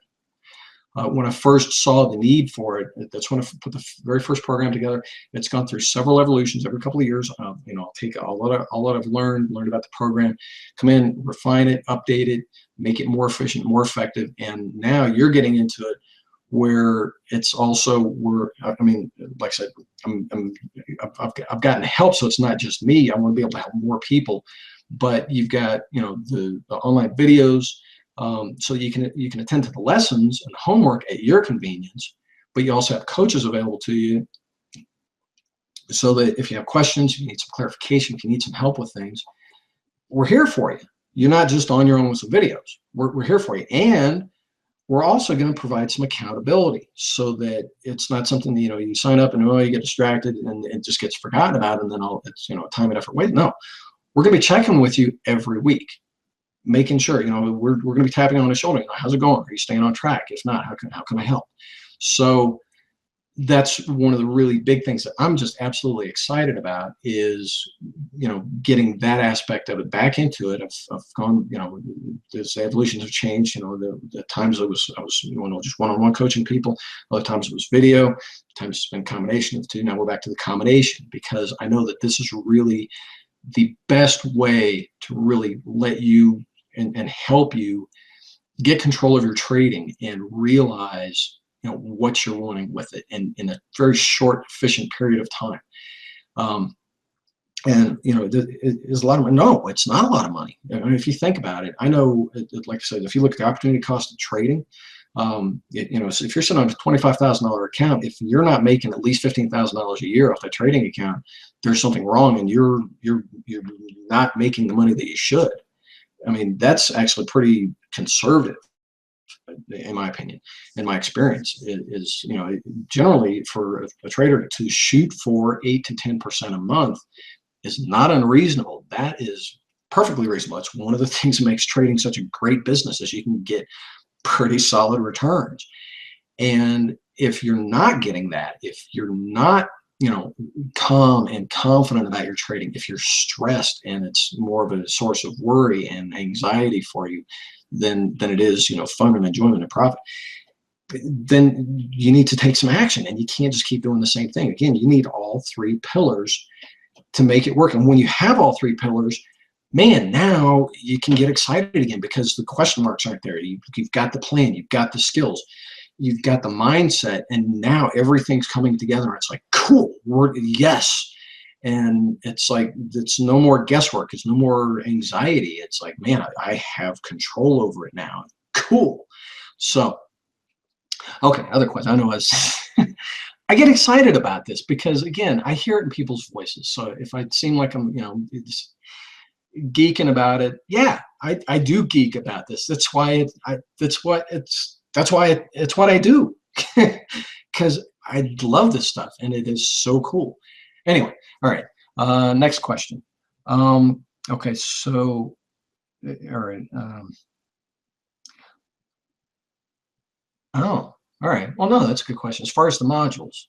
When I first saw the need for it, that's when I put the very first program together. It's gone through several evolutions every couple of years. I'll take all that I've learned about the program, come in, refine it, update it, make it more efficient, more effective, and now you're getting into it where it's also I mean, like I said, I've gotten help, so it's not just me. I want to be able to help more people, but you've got the online videos. So you can attend to the lessons and homework at your convenience, but you also have coaches available to you, so that if you have questions, if you need some clarification, if you need some help with things, we're here for you. You're not just on your own with some videos. We're here for you, and we're also going to provide some accountability, so that it's not something that you sign up and you get distracted and it just gets forgotten about, and then it's a time and effort waste. No, we're going to be checking with you every week, making sure we're going to be tapping on the shoulder. How's it going? Are you staying on track? If not, how can I help? So that's one of the really big things that I'm just absolutely excited about, is getting that aspect of it back into it. I've gone, the evolutions have changed. The times I was just one-on-one coaching people, other times it was video, times it's been a combination of the two. Now we're back to the combination, because I know that this is really the best way to really let you and help you get control of your trading and realize what you're wanting with it in a very short, efficient period of time. And is a lot of money? No, it's not a lot of money. I mean, if you think about it, I know, like I said, if you look at the opportunity cost of trading, so if you're sitting on a $25,000 account, if you're not making at least $15,000 a year off that trading account, there's something wrong, and you're not making the money that you should. I mean, that's actually pretty conservative, in my opinion. In my experience, is generally for a trader to shoot for 8 to 10% a month is not unreasonable. That is perfectly reasonable. It's one of the things that makes trading such a great business, is you can get pretty solid returns. And if you're not getting that, if you're not calm and confident about your trading, if you're stressed and it's more of a source of worry and anxiety for you than it is fun and enjoyment and profit, then you need to take some action, and you can't just keep doing the same thing. Again, you need all three pillars to make it work. And when you have all three pillars, man, now you can get excited again, because the question marks aren't there. You've got the plan, you've got the skills, you've got the mindset, and now everything's coming together. And it's like, cool, yes. And it's like, it's no more guesswork. It's no more anxiety. It's like, man, I have control over it now. Cool. So, okay, other question. I know I get excited about this because, again, I hear it in people's voices. So if I seem like I'm, geeking about it, yeah, I do geek about this. That's why it's what I do, because I love this stuff and it is so cool. Anyway, all right. Next question. Okay, so all right. Oh, all right. Well, no, that's a good question. As far as the modules,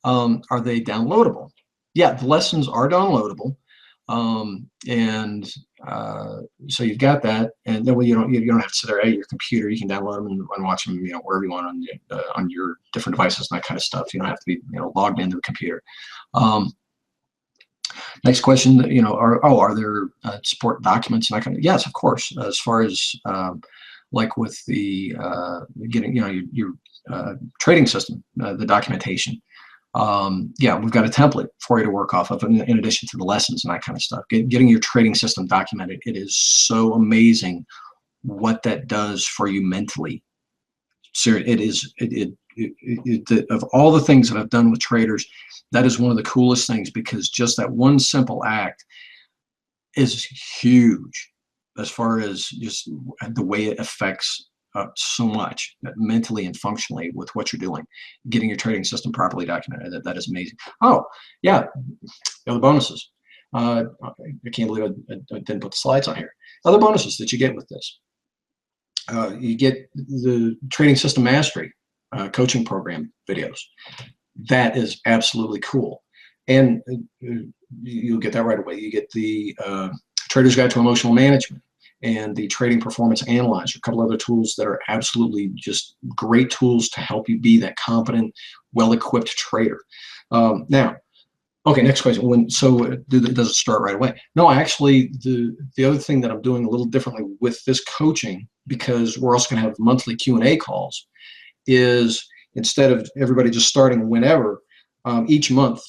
are they downloadable? Yeah, the lessons are downloadable. And so you've got that, and then you don't have to sit there at your computer. You can download them and watch them, wherever you want on your different devices and that kind of stuff. You don't have to be, logged into the computer. Next question, are there support documents and that kind of? Yes, of course. As far as like with the getting, your trading system, the documentation. Yeah, we've got a template for you to work off of in addition to the lessons and that kind of stuff. Getting your trading system documented, it is so amazing what that does for you mentally. So it is, of all the things that I've done with traders, that is one of the coolest things, because just that one simple act is huge as far as just the way it affects so much mentally and functionally with what you're doing. Getting your trading system properly documented, that is amazing. Oh yeah, the other bonuses. I can't believe I didn't put the slides on here. Other bonuses that you get with this. You get the Trading System Mastery coaching program videos. That is absolutely cool. And you'll get that right away. You get the Trader's Guide to Emotional Management and the Trading Performance Analyzer, a couple other tools that are absolutely just great tools to help you be that competent, well-equipped trader. Now, okay, next question. Does it start right away? No, actually, the other thing that I'm doing a little differently with this coaching, because we're also going to have monthly Q&A calls, is instead of everybody just starting whenever, each month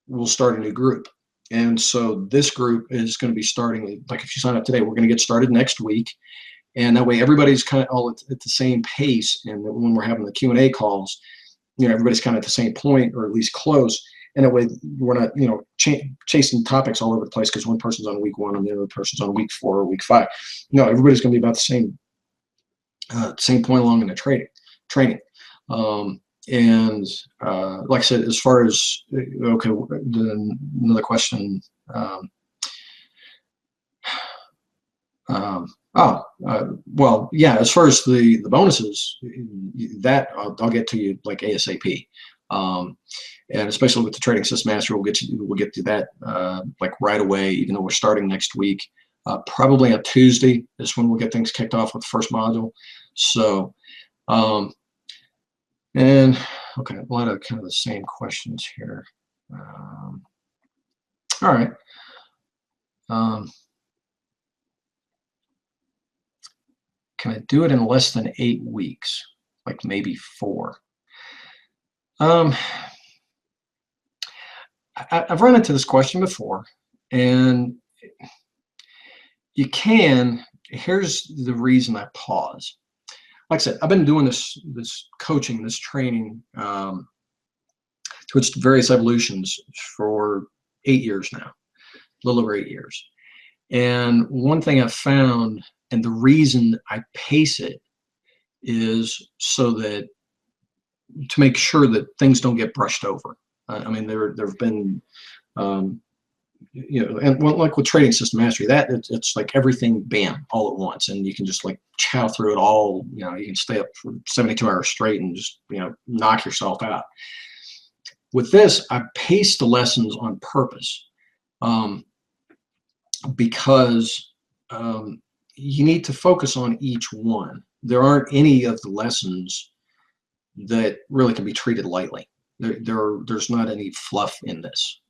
we'll start a new group. And so this group is going to be starting, like if you sign up today, we're going to get started next week. And that way everybody's kind of all at the same pace. And when we're having the Q&A calls, everybody's kind of at the same point, or at least close. And that way we're not, chasing topics all over the place because one person's on week 1 and the other person's on week 4 or week 5. No, everybody's going to be about the same point along in the training. And like I said, as far as, okay, another question. Well, yeah, as far as the bonuses, that I'll get to you like ASAP. And especially with the Trading System Master, we'll get to that like right away, even though we're starting next week. Probably on Tuesday is when we'll get things kicked off with the first module. So, and okay, a lot of kind of the same questions here. All right. Can I do it in less than 8 weeks? Like maybe 4. I've run into this question before, and you can. Here's the reason I pause. Like I said, I've been doing this coaching, this training to its various evolutions for 8 years now, a little over 8 years. And one thing I've found, and the reason I pace it, is so that to make sure that things don't get brushed over. I mean, there have been, and like with Trading System Mastery, it's like everything, bam, all at once, and you can just like chow through it all. You can stay up for 72 hours straight and just knock yourself out. With this, I pace the lessons on purpose, because you need to focus on each one. There aren't any of the lessons that really can be treated lightly. There's not any fluff in this.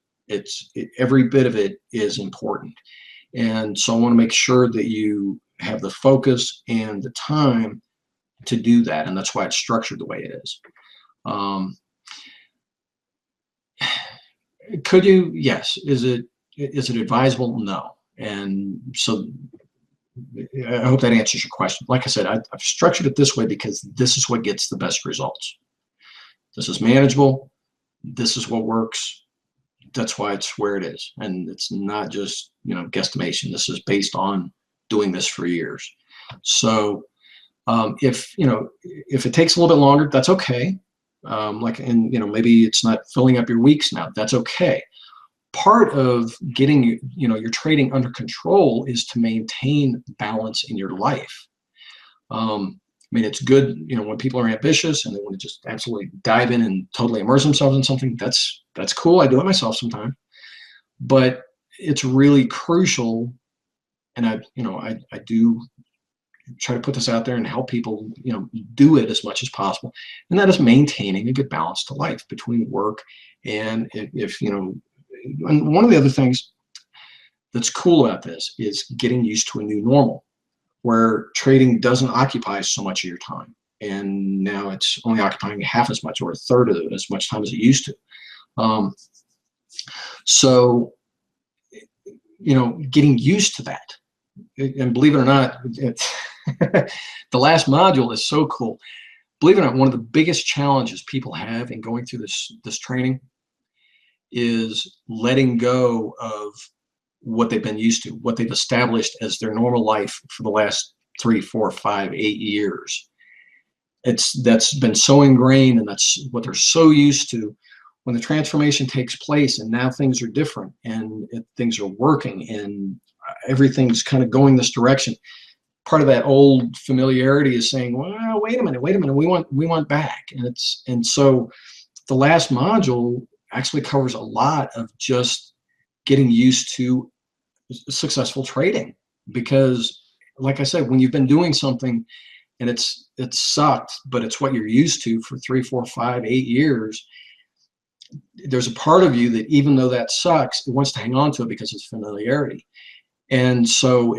Every bit of it is important. And so I want to make sure that you have the focus and the time to do that. And that's why it's structured the way it is. Could you? Yes. Is it advisable? No. And so I hope that answers your question. Like I said, I've structured it this way because this is what gets the best results. This is manageable. This is what works. That's why it's where it is. And it's not just, guesstimation. This is based on doing this for years. So if it takes a little bit longer, that's okay. Maybe it's not filling up your weeks now. That's okay. Part of getting your trading under control is to maintain balance in your life. It's good, when people are ambitious and they want to just absolutely dive in and totally immerse themselves in something. That's cool. I do it myself sometimes, but it's really crucial. And I do try to put this out there and help people, do it as much as possible. And that is maintaining a good balance to life between work and and one of the other things that's cool about this is getting used to a new normal where trading doesn't occupy so much of your time. And now it's only occupying half as much or a third of as much time as it used to. So, getting used to that. And believe it or not, the last module is so cool. Believe it or not, one of the biggest challenges people have in going through this training is letting go of what they've been used to, what they've established as their normal life for the last 3, 4, 5, 8 years. That's been so ingrained, and that's what they're so used to. When the transformation takes place and now things are different and things are working and everything's kind of going this direction, part of that old familiarity is saying, well, wait a minute, we want back. And so the last module actually covers a lot of just getting used to successful trading, because like I said, when you've been doing something and it's sucked, but it's what you're used to for 3, 4, 5, 8 years, there's a part of you that, even though that sucks, it wants to hang on to it because it's familiarity. And so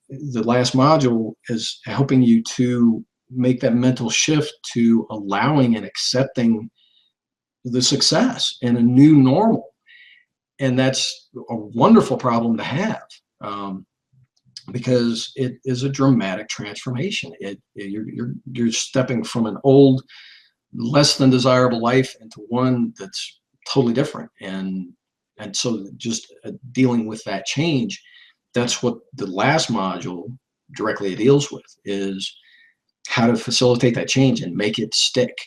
the last module is helping you to make that mental shift to allowing and accepting the success in a new normal. And that's a wonderful problem to have, because it is a dramatic transformation. You're stepping from an old, less than desirable life into one that's totally different. And so just dealing with that change, that's what the last module directly deals with, is how to facilitate that change and make it stick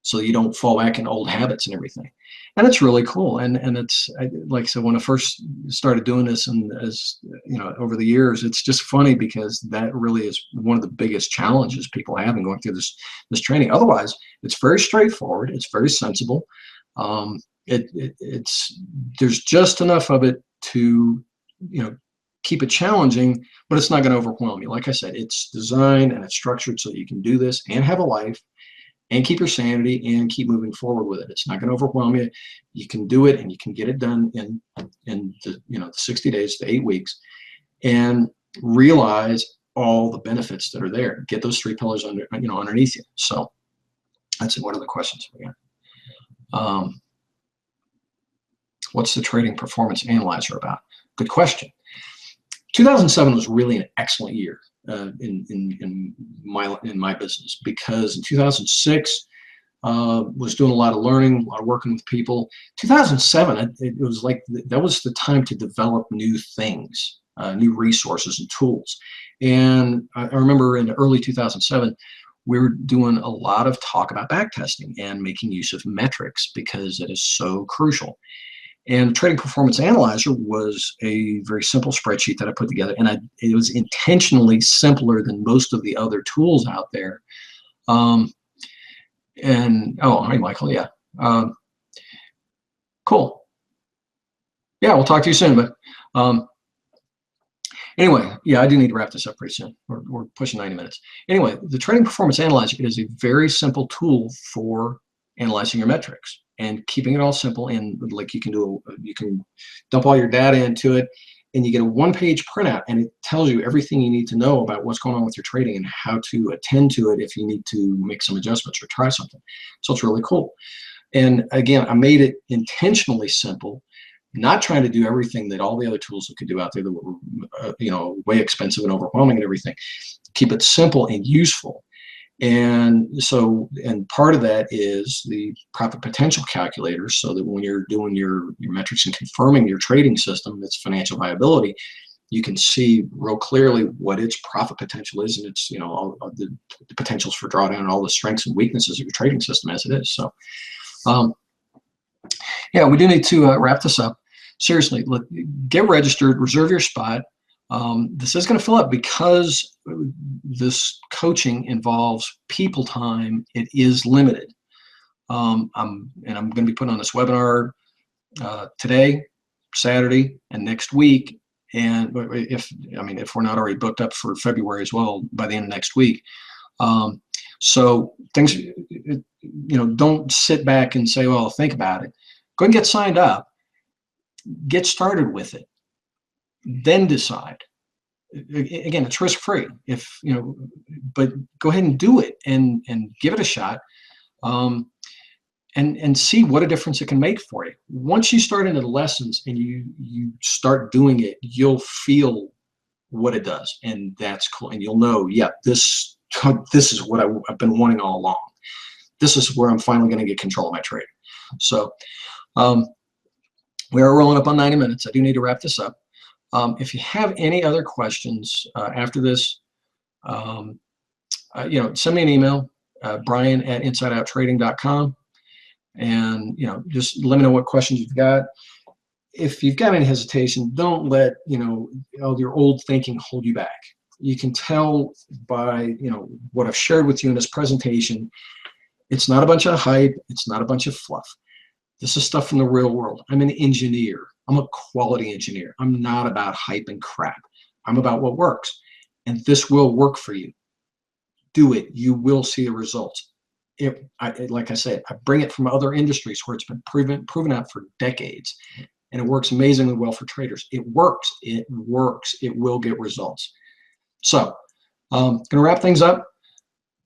so you don't fall back in old habits and everything. And it's really cool. And it's, like I said, when I first started doing this, and as over the years, it's just funny because that really is one of the biggest challenges people have in going through this training. Otherwise, it's very straightforward. It's very sensible. There's just enough of it to, keep it challenging, but it's not going to overwhelm you. Like I said, it's designed and it's structured so you can do this and have a life and keep your sanity and keep moving forward with it. It's not going to overwhelm you. You can do it, and you can get it done in the 60 days to 8 weeks, and realize all the benefits that are there. Get those 3 pillars underneath you. So that's it. What are the questions we got? What's the Trading Performance Analyzer about? Good question. 2007 was really an excellent year in my business, because in 2006 was doing a lot of learning, a lot of working with people. 2007, it was like that was the time to develop new things, new resources and tools. And I remember in early 2007, we were doing a lot of talk about backtesting and making use of metrics, because it is so crucial. And the Trading Performance Analyzer was a very simple spreadsheet that I put together, and it was intentionally simpler than most of the other tools out there. Oh, hi, Michael. Yeah. Cool. Yeah, we'll talk to you soon. But anyway, yeah, I do need to wrap this up pretty soon. We're pushing 90 minutes. Anyway, the Trading Performance Analyzer is a very simple tool for analyzing your metrics and keeping it all simple. And like you can dump all your data into it, and you get a 1-page printout, and it tells you everything you need to know about what's going on with your trading and how to attend to it if you need to make some adjustments or try something. So it's really cool. And again, I made it intentionally simple not trying to do everything that all the other tools that could do out there that were, way expensive and overwhelming and everything. Keep it simple and useful. And so, and part of that is the profit potential calculator, so that when you're doing your metrics and confirming your trading system, its financial viability, you can see real clearly what its profit potential is, and its, all of the potentials for drawdown and all the strengths and weaknesses of your trading system as it is. So, yeah, we do need to wrap this up. Seriously, look, get registered, reserve your spot. This is going to fill up because this coaching involves people time. It is limited. I'm going to be putting on this webinar today, Saturday, and next week. And if we're not already booked up for February as well by the end of next week. So things, don't sit back and say, well, think about it. Go and get signed up. Get started with it. Then decide. Again, it's risk-free. But go ahead and do it and give it a shot, and see what a difference it can make for you. Once you start into the lessons and you start doing it, you'll feel what it does, and that's cool. And you'll know, yeah, this is what I've been wanting all along. This is where I'm finally going to get control of my trading. So we are rolling up on 90 minutes. I do need to wrap this up. If you have any other questions after this, send me an email, brian@insideouttrading.com, and just let me know what questions you've got. If you've got any hesitation, don't let your old thinking hold you back. You can tell by what I've shared with you in this presentation. It's not a bunch of hype. It's not a bunch of fluff. This is stuff from the real world. I'm an engineer. I'm a quality engineer. I'm not about hype and crap. I'm about what works. And this will work for you. Do it. You will see the results. Like I said, I bring it from other industries where it's been proven out for decades. And it works amazingly well for traders. It works. It works. It will get results. So I'm going to wrap things up.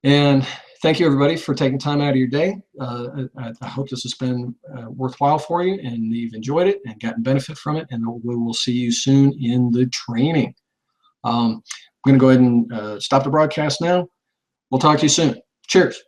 And thank you, everybody, for taking time out of your day. I hope this has been worthwhile for you, and you've enjoyed it and gotten benefit from it. And we will see you soon in the training. I'm going to go ahead and stop the broadcast now. We'll talk to you soon. Cheers.